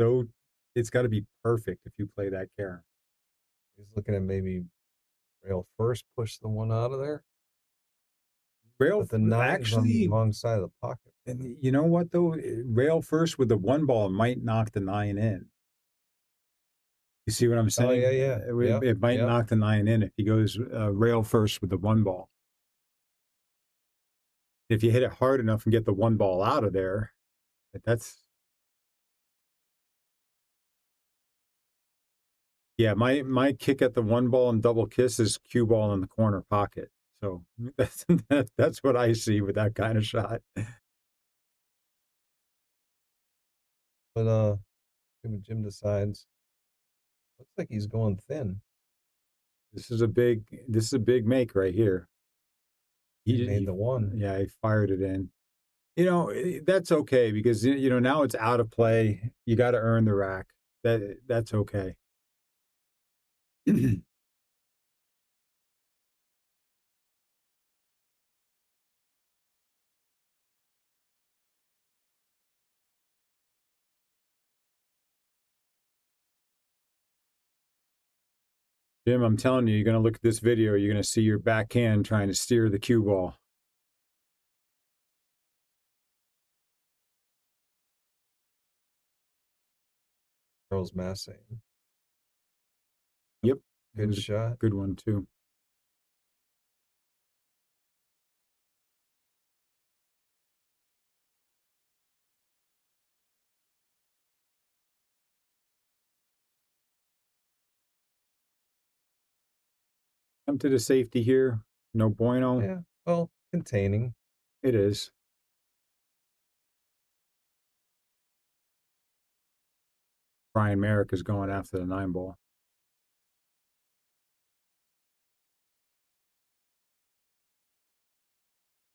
got to be perfect if you play that carom. He's looking at maybe rail first, push the one out of there, Rail but the nine's on the actually, wrong side of the pocket. and you know what though? Rail first with the 1 ball might knock the 9 in. You see what I'm Oh saying? yeah, yeah, yeah, It might yeah. knock the 9 in if he goes rail first with the 1 ball. If you hit it hard enough and get the 1 ball out of there, that's yeah. My kick at the 1 ball and double kiss is cue ball in the corner pocket. So that's what I see with that kind of shot. But see what Jim decides. Looks like he's going thin. This is a big make right here. He made the one. Yeah, he fired it in. That's okay because now it's out of play. You got to earn the rack. That's okay. Jim, I'm telling you, you're going to look at this video. You're going to see your backhand trying to steer the cue ball. Charles Massey. Yep. It Good was a shot. good one, too. Come to the safety here. No bueno. Yeah. Well, containing. It is. Brian Merrick is going after the 9 ball.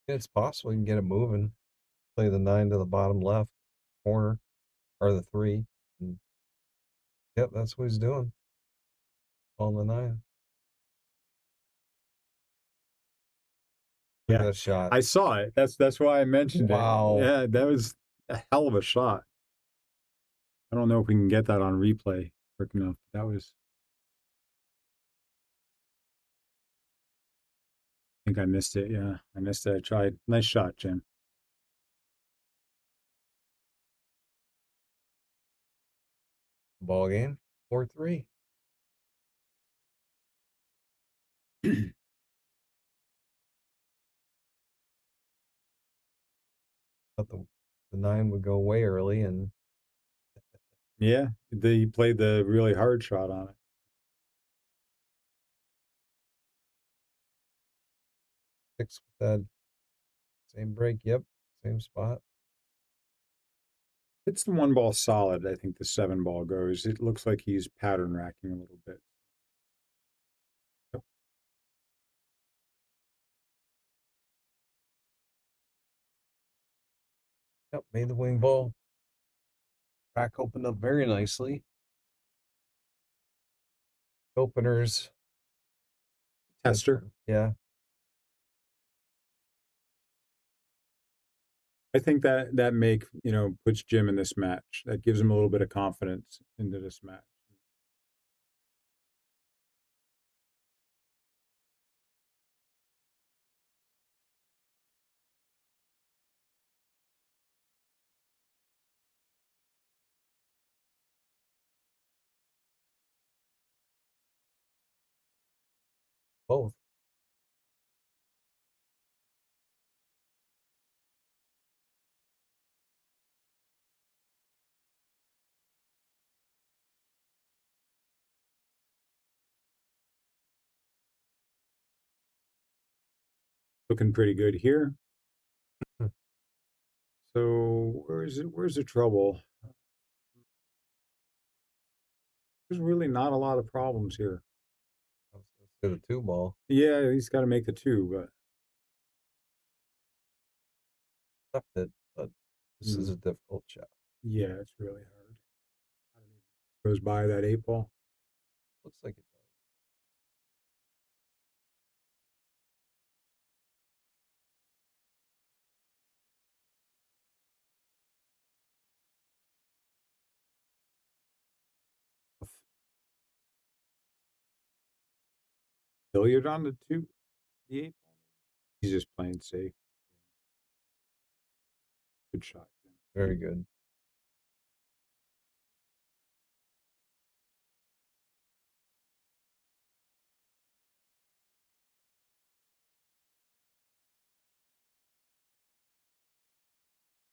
It's possible you can get it moving. Play the 9 to the bottom left corner or the 3. And, yep, that's what he's doing. On the 9. Look at Yeah, that shot. I saw it. That's why I mentioned Wow. it. Yeah, that was a hell of a shot. I don't know if we can get that on replay quick enough. That was. I think I missed it. Yeah, I missed it. I tried. Nice shot, Jim. Ball game. 4-3. Thought the 9 would go way early and Yeah, he played the really hard shot on it. 6 with that same break. Yep. Same spot. It's the 1 ball solid. I think the 7 ball goes. It looks like he's pattern racking a little bit. Yep. Made the wing ball. Rack opened up very nicely. Openers. Tester. Yeah. I think that make puts Jim in this match. That gives him a little bit of confidence into this match. both. Looking pretty good here. So where's it? Where's the trouble? There's really not a lot of problems here. I was gonna say the 2 ball Yeah, he's got to make the two, but left it, but this is a difficult shot. yeah, it's really hard. I don't even goes by that 8 ball. Looks like it does. Billiard on the 8 ball. He's just playing safe. Good shot, Jim. Very good.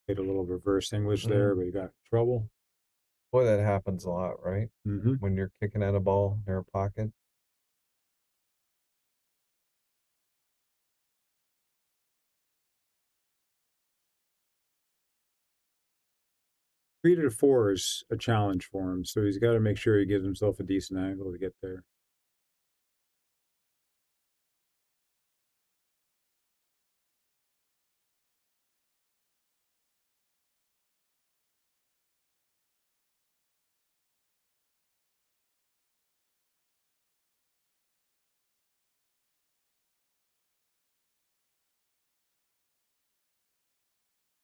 Made a little reverse English there, but he got in trouble. Boy, that happens a lot, right? Mm-hmm. When you're kicking at a ball near a pocket. Three to four is a challenge for him, so he's got to make sure he gives himself a decent angle to get there.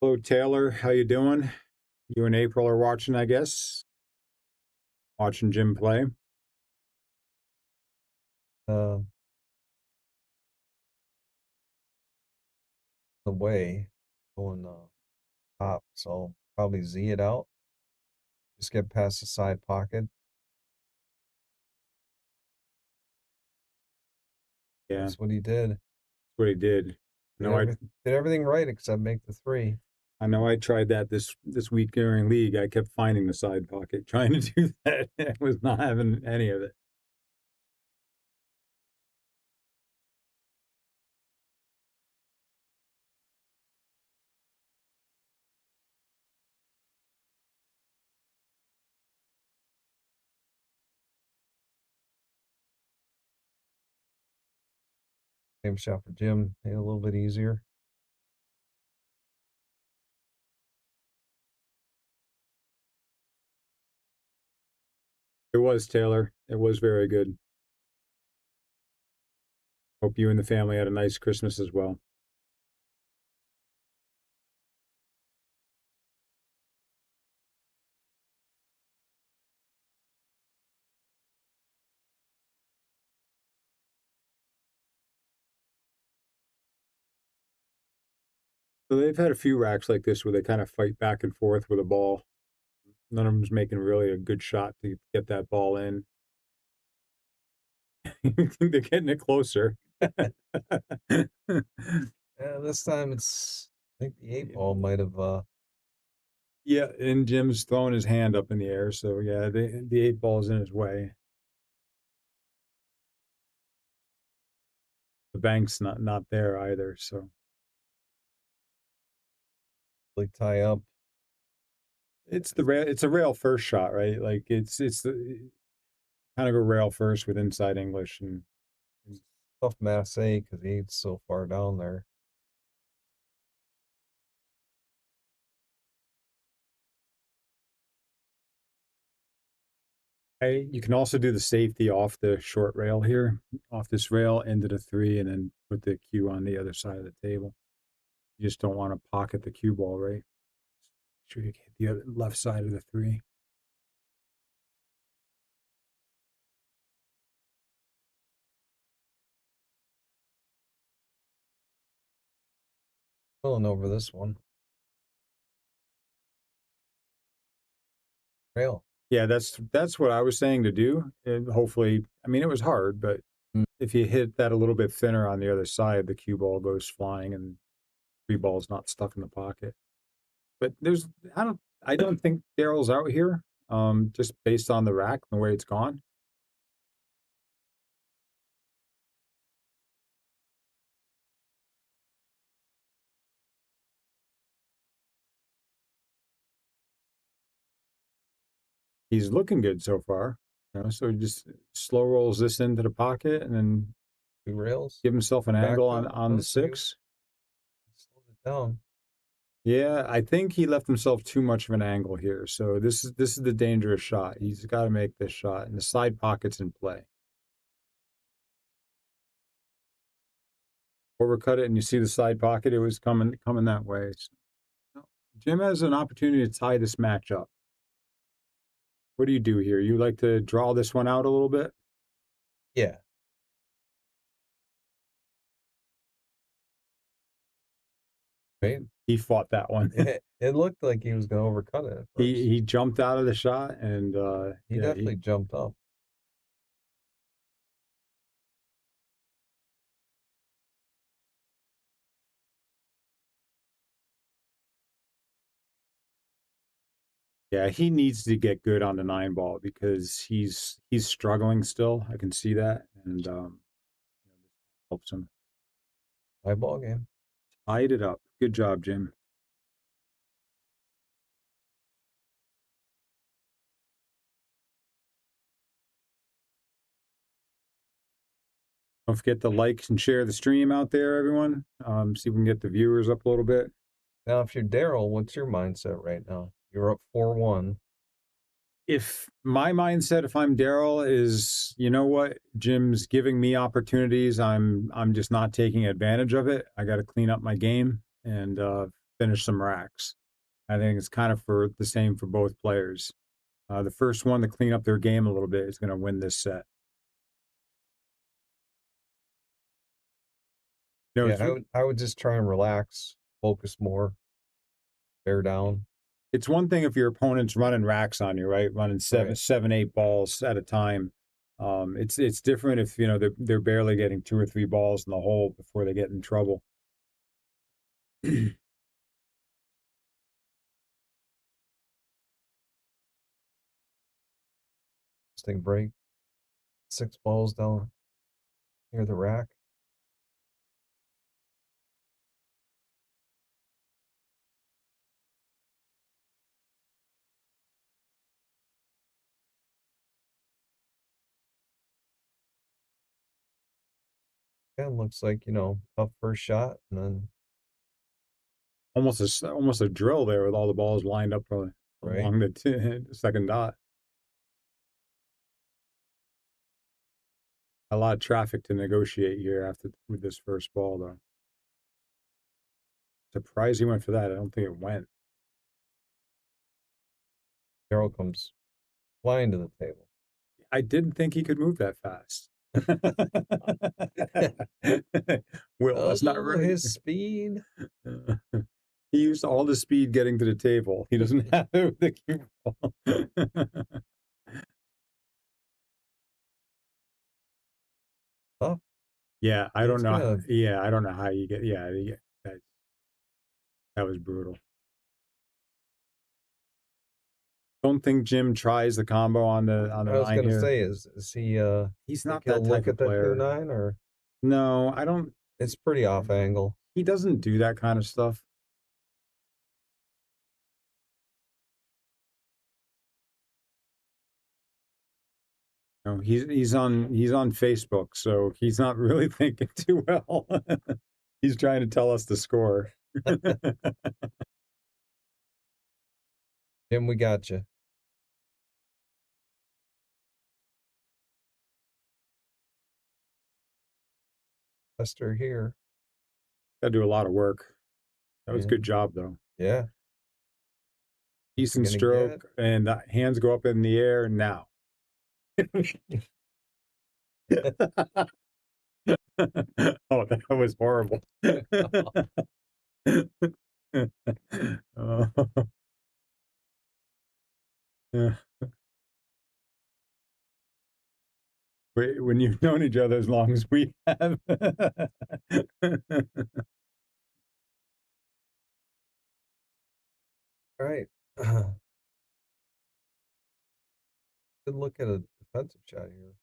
Hello, Taylor. How you doing? You and April are watching, I guess. Watching Jim play. The way going top, so probably Z it out. Just get past the side pocket. Yeah, That's what he did. that's what he did. Did everything right except make the 3. I know I tried that this week during league. I kept finding the side pocket, trying to do that. I was not having any of it. Same shot for Jim. Made it a little bit easier. It was, Taylor. It was very good. Hope you and the family had a nice Christmas as well. So they've had a few racks like this where they kind of fight back and forth with a ball. None of them's making really a good shot to get that ball in. They're getting it closer. Yeah, this time I think the 8 ball might have Yeah, and Jim's throwing his hand up in the air, so yeah, the 8 ball's in his way. The bank's not there either, so really tie up. it's a rail first shot, right? Like it's the kind of go rail first with inside English and Tough Mass A because he's so far down there. you can also do the safety off the short rail here, off this rail into the 3, and then put the cue on the other side of the table. You just don't want to pocket the cue ball, right? Make sure you hit the other left side of the 3. Pulling over this one. Rail. Yeah, that's what I was saying to do. And hopefully, I mean, it was hard, but If you hit that a little bit thinner on the other side, the cue ball goes flying and three ball's not stuck in the pocket. But I don't think Darryl's out here. Just based on the rack and the way it's gone. He's looking good so far. So he just slow rolls this into the pocket and then 2 rails. give himself an Back angle up. on the So he 6. slowed it down. Yeah, I think he left himself too much of an angle here. So this is the dangerous shot. He's got to make this shot, and the side pocket's in play. Overcut it, and you see the side pocket. It was coming that way. So, Jim has an opportunity to tie this match up. What do you do here? You like to draw this one out a little bit? Yeah. Right? He fought that one. It looked like he was going to overcut it at first. He jumped out of the shot, and He definitely jumped up. Yeah, he needs to get good on the 9 ball because he's struggling still. I can see that, and helps him. High ball game. Tied it up. Good job, Jim. Don't forget to like and share the stream out there, everyone. See if we can get the viewers up a little bit. Now, if you're Darryl, what's your mindset right now? You're up 4-1. If my mindset, if I'm Darryl, is you know what, Jim's giving me opportunities. I'm just not taking advantage of it. I got to clean up my game and finish some racks. I think it's kind of for the same for both players. The first one to clean up their game a little bit is going to win this set. No, Yeah, I would just try and relax, focus more, bear down. it's one thing if your opponent's running racks on you, right? Running seven, 8 balls at a time. It's different if they're barely getting 2 or 3 balls in the hole before they get in trouble. Interesting break. 6 balls down near the rack. Yeah, looks like, tough first shot, and then almost a drill there with all the balls lined up along the second dot. A lot of traffic to negotiate here with this first ball, though. Surprised he went for that. I don't think it went. Darryl comes flying to the table. I didn't think he could move that fast. Will, that's not right. His speed. He used all the speed getting to the table. He doesn't have it with the cue ball. Tough. Yeah, I don't know. gonna- Yeah, I don't know how you get. Yeah, that was brutal. Don't think Jim tries the combo on the I was 9 gonna here. say, is he He's not he'll that look type of at that player. new 9, or No, I don't. it's pretty off angle. He doesn't do that kind of stuff. No, he's on Facebook, so he's not really thinking too well. He's trying to tell us the score. Jim, we got you. Lester here. Got to do a lot of work. That was a Yeah. good job, though. Yeah. Decent gonna stroke, and the hands go up in the air now. Oh, that was horrible. Oh. Yeah. when you've known each other as long as we have. All right. Good look at a defensive shot here.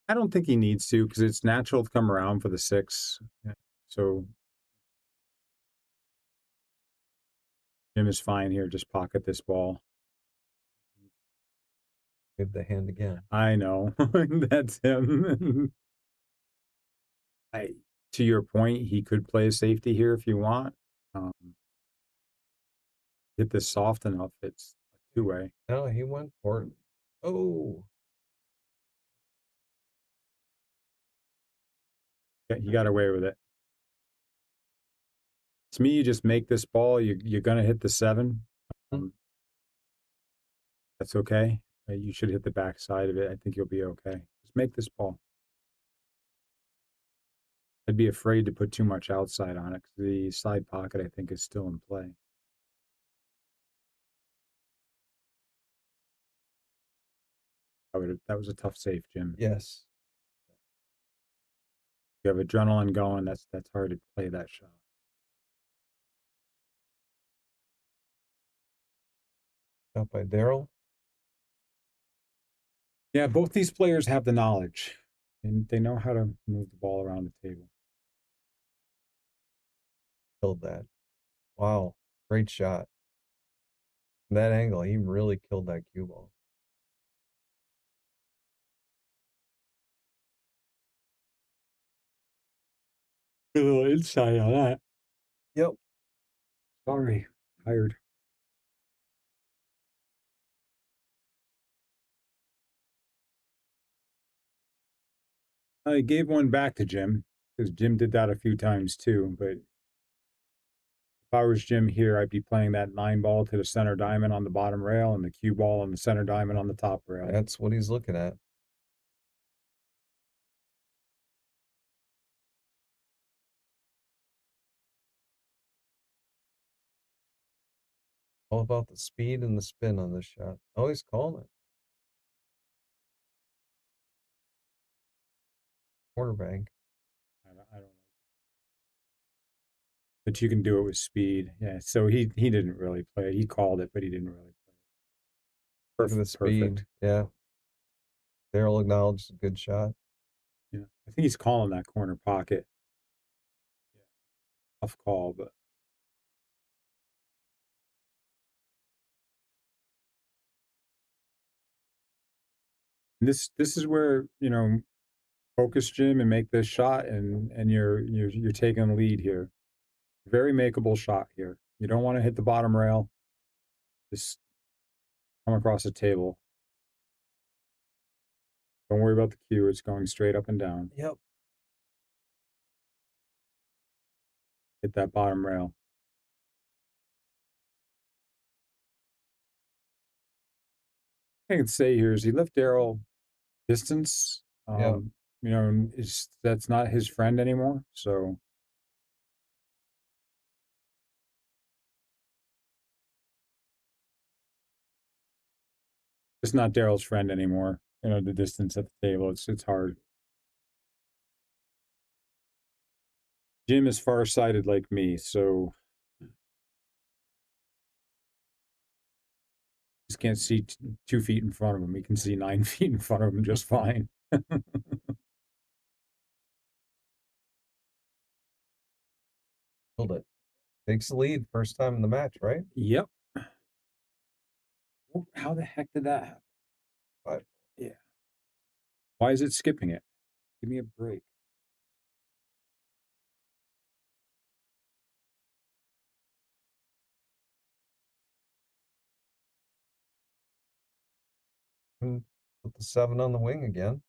I don't think he needs to because it's natural to come around for the 6. Yeah. So Jim is fine here. Just pocket this ball. Give the hand again. I know. That's him. To your point, he could play a safety here if you want. Hit this soft enough. It's a 2-way. No, he went for it. Oh, Yeah, he got away with it. To me, you just make this ball. You're going to hit the 7. That's okay. You should hit the back side of it. I think you'll be okay. Just make this ball. I'd be afraid to put too much outside on it because the side pocket, I think, is still in play. That was a tough save, Jim. yes. You have adrenaline going. That's hard to play that shot. Shot by Darryl. Yeah, both these players have the knowledge, and they know how to move the ball around the table. Killed that. Wow. Great shot. From that angle, he really killed that cue ball. A little insight on that. Yep. Sorry, tired. I gave one back to Jim because Jim did that a few times too. But if I was Jim here, I'd be playing that 9 ball to the center diamond on the bottom rail and the cue ball on the center diamond on the top rail. That's what he's looking at. All about the speed and the spin on this shot. Oh, he's calling it. Corner bank. I don't know. But you can do it with speed. Yeah. So he didn't really play it. He called it, but he didn't really play it. Look at the speed. Perfect. Yeah. Darryl acknowledged a good shot. Yeah. I think he's calling that corner pocket. Yeah. Tough call, but this is where, focus Jim and make this shot and you're taking the lead here. Very makeable shot here. You don't want to hit the bottom rail. Just come across the table. Don't worry about the cue. It's going straight up and down. Yep. Hit that bottom rail. I can say here is he left Darryl distance. Yeah. That's not his friend anymore. So it's not Darryl's friend anymore. The distance at the table. It's hard. Jim is farsighted like me, so just can't see 2 feet in front of him. He can see 9 feet in front of him just fine. Killed it. Takes the lead. First time in the match, right? Yep. How the heck did that happen? 5. Yeah. Why is it skipping it? Give me a break. Put the 7 on the wing again.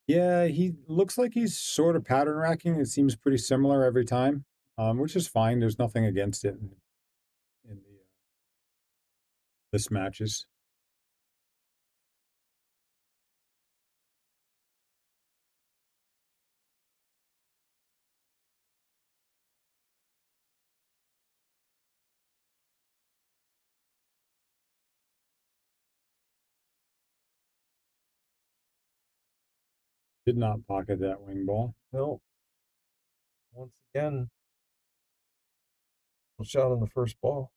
Yeah, he looks like he's sort of pattern racking. It seems pretty similar every time, which is fine. There's nothing against it in this matches. Did not pocket that wing ball. No. Once again, a shot on the first ball.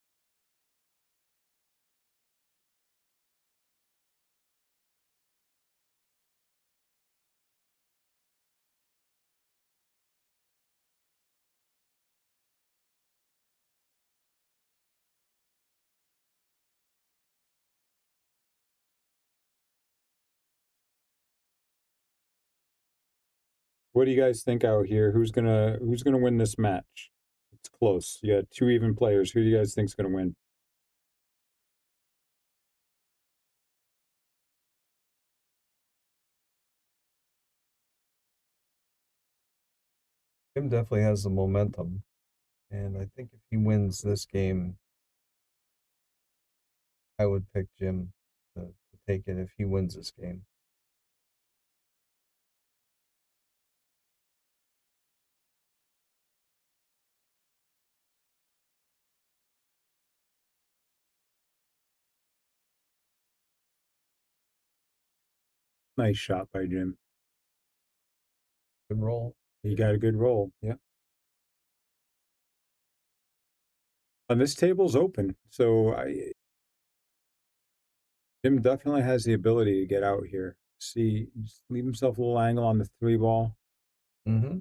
What do you guys think out here? Who's gonna win this match? It's close. You got two even players. Who do you guys think's gonna win? Jim definitely has the momentum. And I think if he wins this game, I would pick Jim to take it if he wins this game. Nice shot by Jim. Good roll. He got a good roll. Yeah. And this table's open, so Jim definitely has the ability to get out here. See, just leave himself a little angle on the 3 ball. Mm-hmm.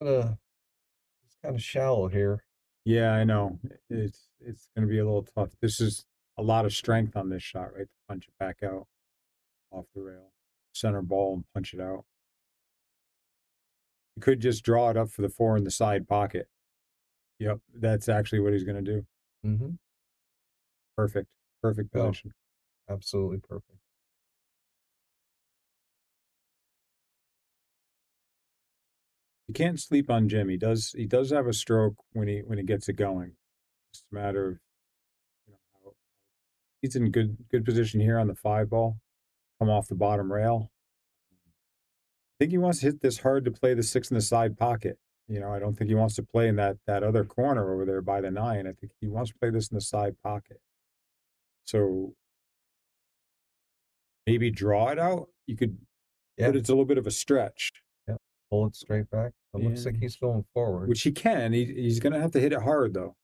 It's kind of shallow here. Yeah, I know. It's going to be a little tough. This is a lot of strength on this shot, right? To punch it back out off the rail, center ball, and punch it out. You could just draw it up for the 4 in the side pocket. Yep, that's actually what he's going to do. Mm-hmm. Perfect position. Absolutely perfect. You can't sleep on Jim. He does have a stroke when he gets it going. It's a matter of how he's in good position here on the 5 ball. Come off the bottom rail. I think he wants to hit this hard to play the 6 in the side pocket. I don't think he wants to play in that other corner over there by the 9. I think he wants to play this in the side pocket. So maybe draw it out. You could, but it's a little bit of a stretch. Yeah, pull it straight back. It looks like he's going forward. Which he can. He's going to have to hit it hard, though.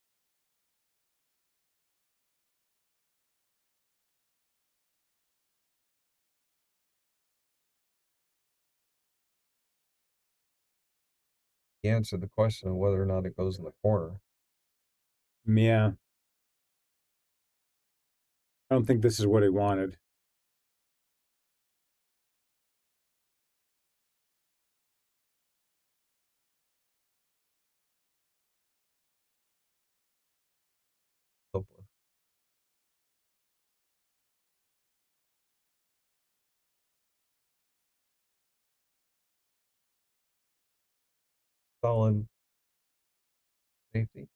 He answered the question of whether or not it goes in the corner. Yeah. I don't think this is what he wanted. Hopefully. Solid safety.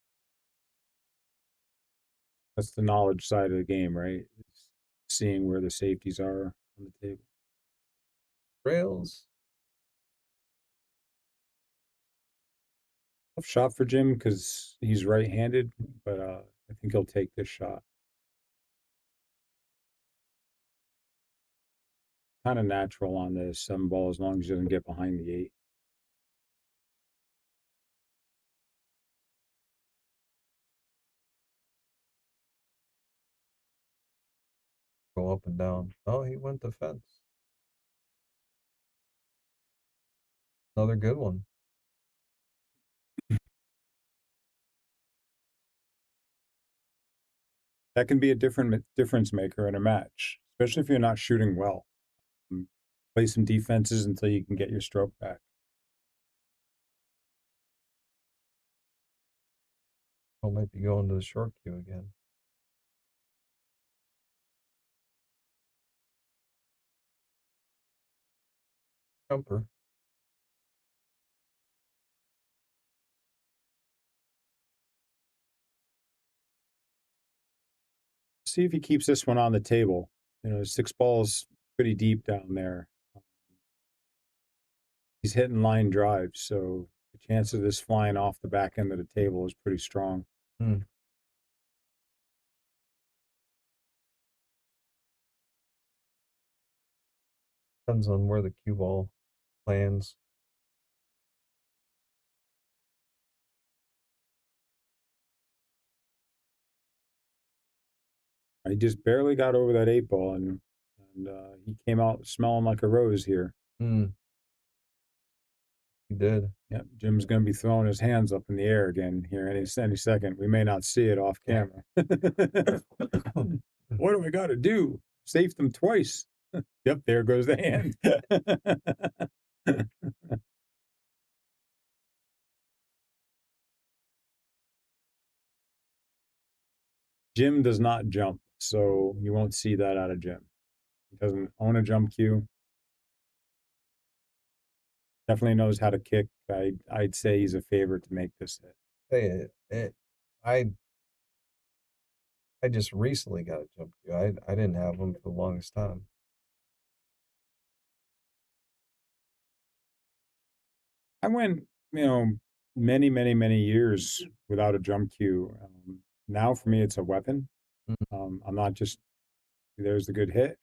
That's the knowledge side of the game, right? It's seeing where the safeties are on the table. Rails. Tough shot for Jim because he's right-handed, but I think he'll take this shot. Kind of natural on the 7 ball as long as he doesn't get behind the 8. Go up and down. Oh, he went the fence. Another good one. That can be a difference maker in a match, especially if you're not shooting well. Play some defenses until you can get your stroke back. Oh, might be going to the short queue again. Jumper. See if he keeps this one on the table. 6 balls pretty deep down there. He's hitting line drives, so the chance of this flying off the back end of the table is pretty strong. Depends on where the cue ball lands. I just barely got over that 8 ball, and he came out smelling like a rose here. Mm. He did. Yep, Jim's going to be throwing his hands up in the air again here any second. We may not see it off camera. What do I got to do? Safe them twice. Yep, there goes the hand. Jim does not jump, so you won't see that out of Jim. He doesn't own a jump cue. Definitely knows how to kick. I'd say he's a favorite to make this hit. Hey, I just recently got a jump cue. I didn't have one for the longest time. I went, many, many, many years without a jump cue. Now for me, it's a weapon. I'm not just, there's the good hit.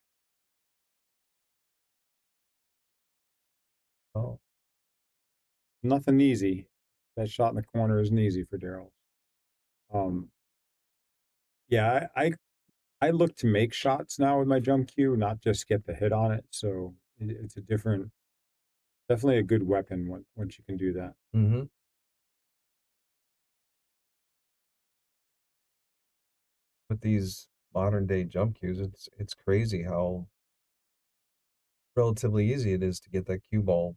Oh, Nothing easy. That shot in the corner isn't easy for Darryl. Yeah, I look to make shots now with my jump cue, not just get the hit on it. So it's a different, definitely a good weapon once you can do that. mm-hmm. With these modern day jump cues, it's crazy how relatively easy it is to get that cue ball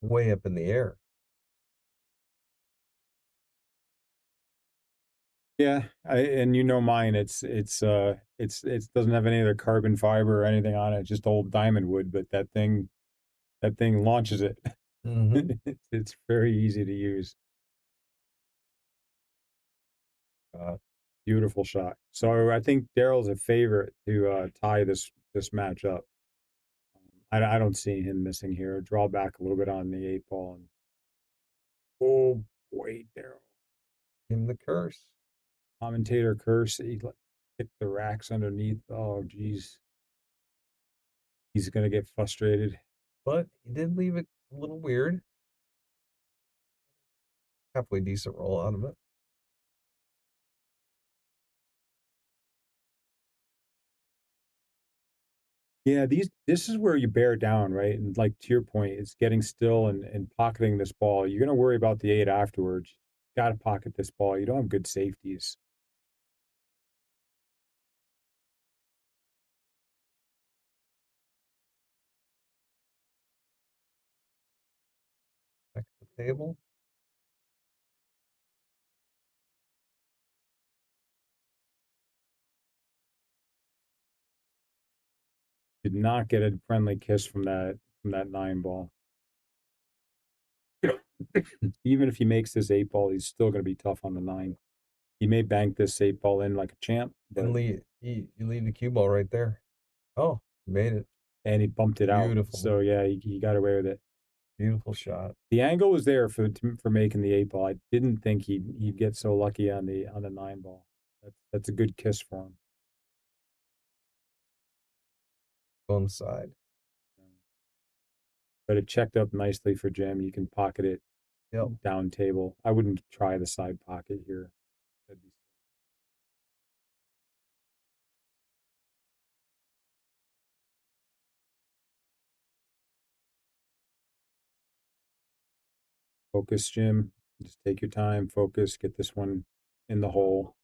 way up in the air. Yeah, and mine. It doesn't have any other carbon fiber or anything on it. It's just old diamond wood, but that thing launches it. Mm-hmm. It's very easy to use. Beautiful shot. So I think Darryl's a favorite to tie this match up. I don't see him missing here. Draw back a little bit on the 8 ball. And, oh boy, Darryl. Give him the curse. Commentator curse. He kicked the racks underneath. Oh, geez. He's gonna get frustrated. But he did leave it a little weird. Halfway decent roll out of it. Yeah, this is where you bear down, right? And like to your point, it's getting still and pocketing this ball. You're gonna worry about the 8 afterwards. Got to pocket this ball. You don't have good safeties. Back to the table. Did not get a friendly kiss from that 9 ball. Even if he makes this 8 ball, he's still gonna be tough on the 9. He may bank this 8 ball in like a champ, And but you leave the cue ball right there. Oh, made it. and he bumped it out. Beautiful. So yeah, he got away with it. Beautiful shot. The angle was there for making the 8 ball. I didn't think he'd get so lucky on the 9 ball. That's a good kiss for him. On the side. But it checked up nicely for Jim. You can pocket it down table. I wouldn't try the side pocket here. That'd be... Focus, Jim. Just take your time, focus, get this one in the hole.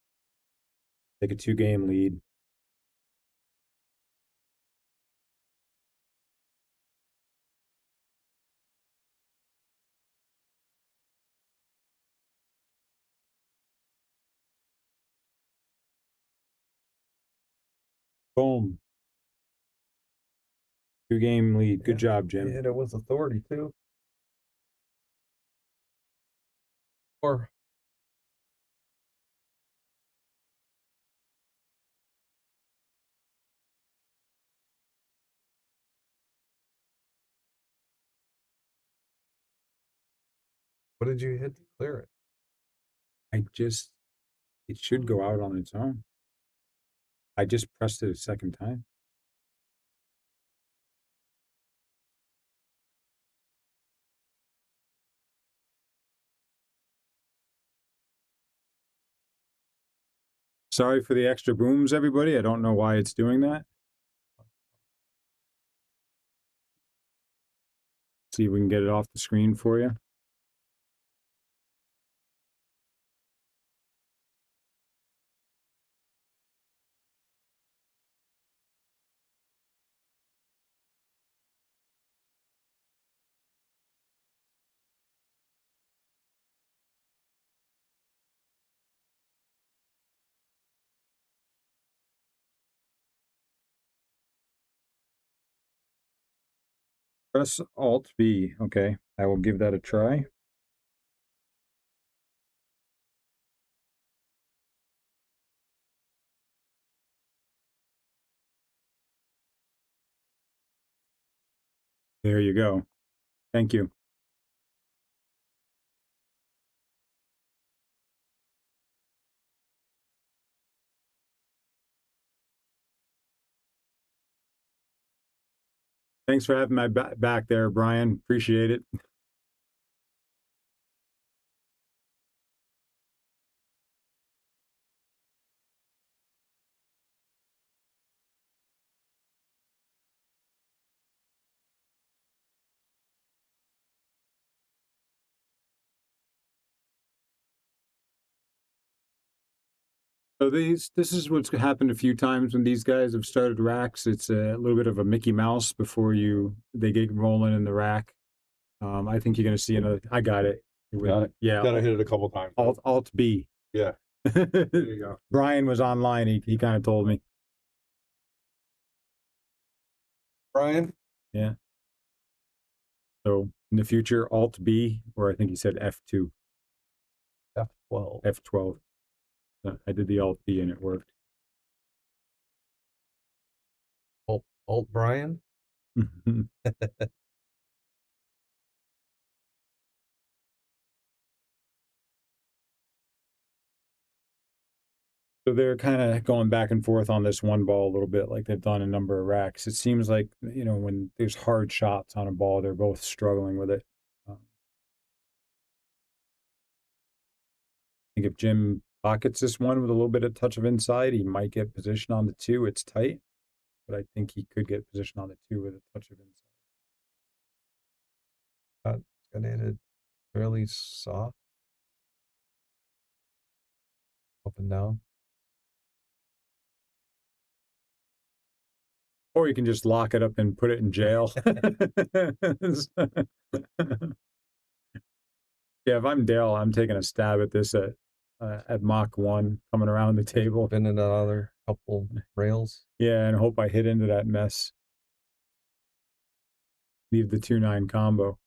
Take a 2-game lead. Boom. 2-game lead. Good job, Jim. Hit it with authority too. Or what did you hit to clear it? It should go out on its own. I just pressed it a second time. Sorry for the extra booms, everybody. I don't know why it's doing that. See if we can get it off the screen for you. Press Alt B. Okay, I will give that a try. There you go. Thank you. Thanks for having my back there, Brian. Appreciate it. So this is what's happened a few times when these guys have started racks. It's a little bit of a Mickey Mouse before they get rolling in the rack. I think you're going to see another. I got it. Got it. Yeah. Gotta hit it a couple times. Alt B. Yeah. There you go. Brian was online. He kind of told me. Brian? Yeah. So in the future, Alt B, or I think he said F2. F12. F12. I did the Alt B and it worked. Alt Brian? So they're kind of going back and forth on this one ball a little bit, like they've done a number of racks. It seems like, when there's hard shots on a ball, they're both struggling with it. I think if Jim pockets this one with a little bit of touch of inside, he might get position on the 2. It's tight, but I think he could get position on the 2 with a touch of inside. It's gonna hit it fairly soft. Up and down. Or you can just lock it up and put it in jail. Yeah, if I'm Dale, I'm taking a stab at this at Mach 1, coming around the table. Spinning another couple rails. Yeah, and hope I hit into that mess. Leave the 2-9 combo.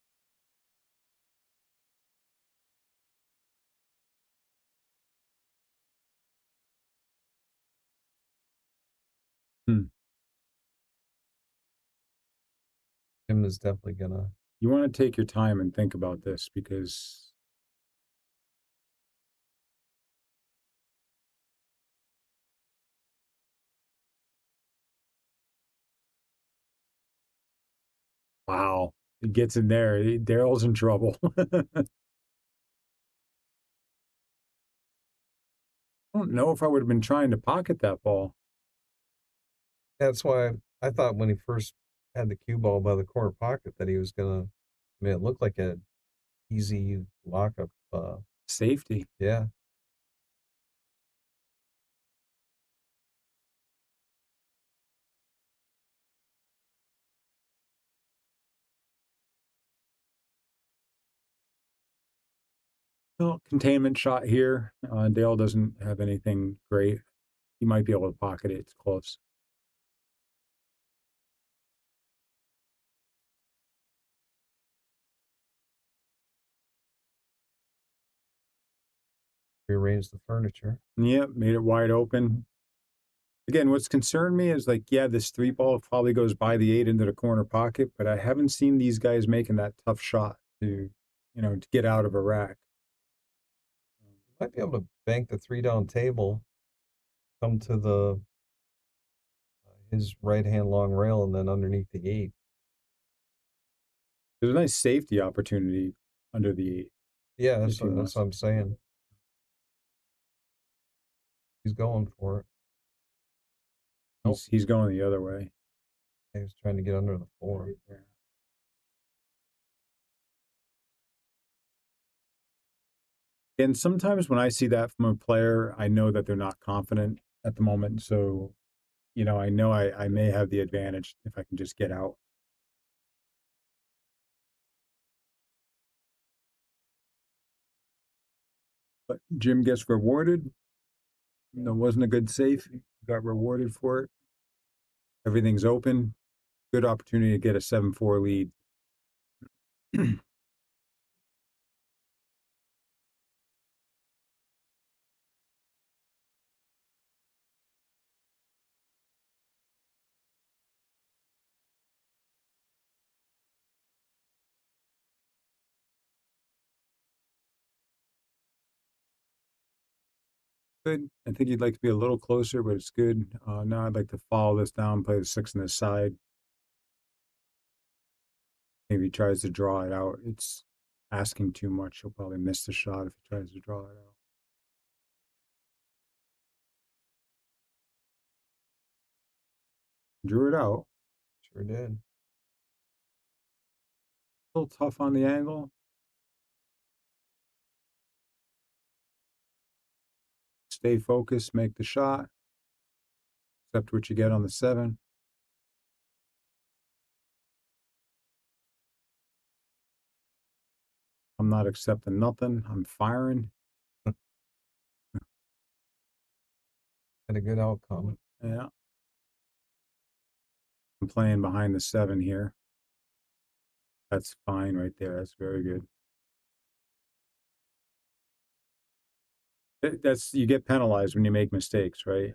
Jim is definitely gonna. You want to take your time and think about this because wow, it gets in there. Daryl's in trouble. I don't know if I would have been trying to pocket that ball. That's why I thought when he first had the cue ball by the corner pocket that he was gonna. I mean, it looked like an easy lockup. Safety. Yeah. Well, containment shot here. Dale doesn't have anything great. He might be able to pocket it. It's close. Rearrange the furniture. Yep, made it wide open. Again, what's concerned me is this 3 ball probably goes by the 8 into the corner pocket, but I haven't seen these guys making that tough shot to get out of a rack. Might be able to bank the 3 down table, come to the his right hand long rail, and then underneath the 8. There's a nice safety opportunity under the 8. Yeah, that's what I'm saying. He's going for it. Nope. He's going the other way. He was trying to get under the 4. Yeah. And sometimes when I see that from a player, I know that they're not confident at the moment. So, I know I may have the advantage if I can just get out. But Jim gets rewarded. Wasn't a good safe. Got rewarded for it. Everything's open. Good opportunity to get a 7-4 lead. Good. I think you'd like to be a little closer, but it's good. Now I'd like to follow this down, play the 6 on this side. Maybe he tries to draw it out. It's asking too much. He'll probably miss the shot if he tries to draw it out. Drew it out. Sure did. A little tough on the angle. Stay focused, make the shot. Accept what you get on the 7. I'm not accepting nothing. I'm firing. Had a good outcome. Yeah. I'm playing behind the 7 here. That's fine right there. That's very good. That's you get penalized when you make mistakes, right?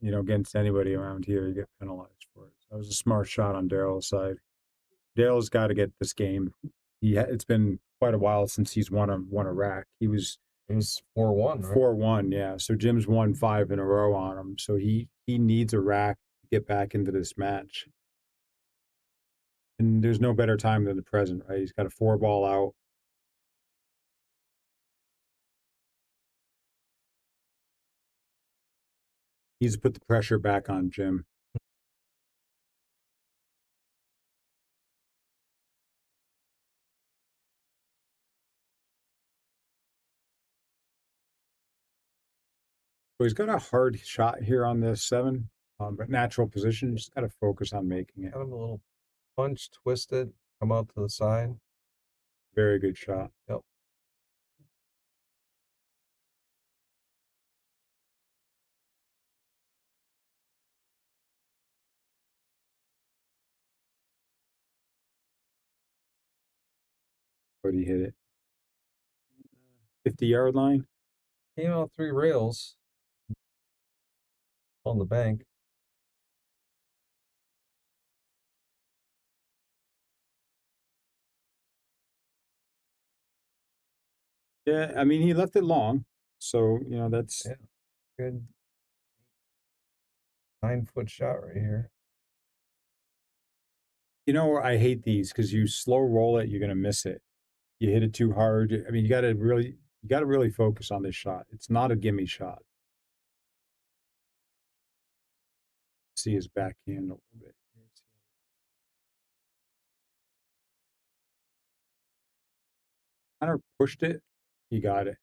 Against anybody around here, you get penalized for it. That was a smart shot on Darryl's side. Darryl's got to get this game. It's been quite a while since he's won a rack. It was 4-1, right? 4-1, yeah. So Jim's won 5 in a row on him. So he needs a rack to get back into this match. And there's no better time than the present, right? He's got a 4-ball out. He needs to put the pressure back on Jim. So he's got a hard shot here on the 7, but natural position. Just got to focus on making it. Kind of a little punch, twist it, come out to the side. Very good shot. Yep. But he hit it. 50-yard line. Came out 3 rails on the bank. Yeah, I mean, he left it long. So, that's... Yeah. Good 9-foot shot right here. I hate these because you slow roll it, you're going to miss it. You hit it too hard. I mean, you got to really focus on this shot. It's not a gimme shot. See his backhand a little bit. Kind of pushed it. He got it.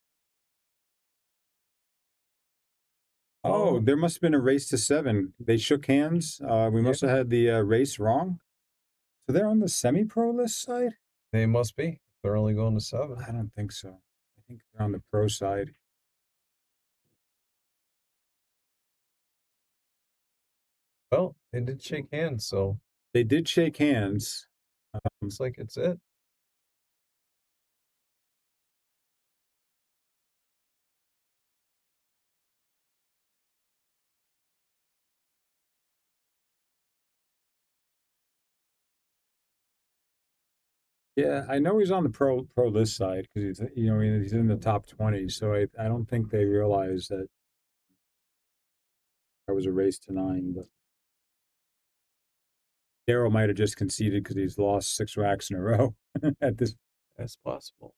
Oh, there must have been a race to 7. They shook hands. We must have had the race wrong. So they're on the semi-pro list side? They must be. They're only going to 7. I don't think so. I think they're on the pro side. Well, they did shake hands, so They did shake hands. looks like it's it. Yeah, I know he's on the pro list side because he's in the top 20. So I don't think they realize that there was a race to 9. But Darryl might have just conceded because he's lost 6 racks in a row at this. That's possible.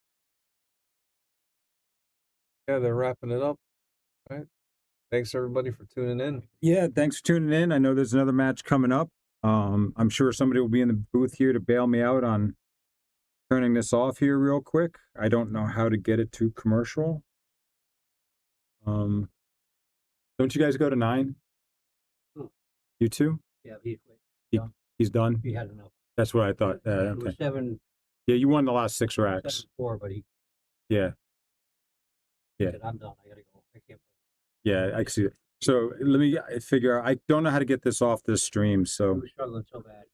Yeah, they're wrapping it up, right? Thanks everybody for tuning in. Yeah, thanks for tuning in. I know there's another match coming up. I'm sure somebody will be in the booth here to bail me out on turning this off here real quick. I don't know how to get it to commercial. Don't you guys go to 9? Who? You two? Yeah, he He's done. he had enough. That's what I thought. It Okay. was 7-4, Yeah, you won the last 6 racks. but he Yeah. Yeah. said, I'm done. I gotta go. I can't play. Yeah, I can see it. So let me figure out. I don't know how to get this off this stream. He So was struggling so bad.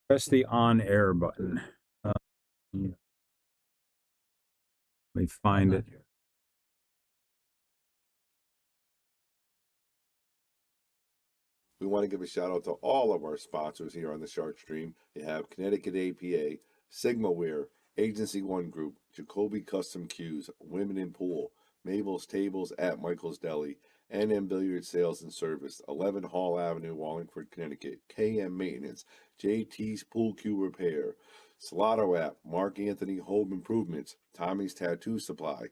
press the on air button. Let me find it. We want to give a shout out to all of our sponsors here on the Shark Stream. You have Connecticut APA, Sigma Wear, Agency One Group, Jacoby Custom Cues, Women in Pool, Mabel's Tables at Michael's Deli, NM Billiard Sales and Service, 11 Hall Avenue, Wallingford, Connecticut, KM Maintenance, JT's Pool Cue Repair, Salado App, Mark Anthony Home Improvements, Tommy's Tattoo Supply,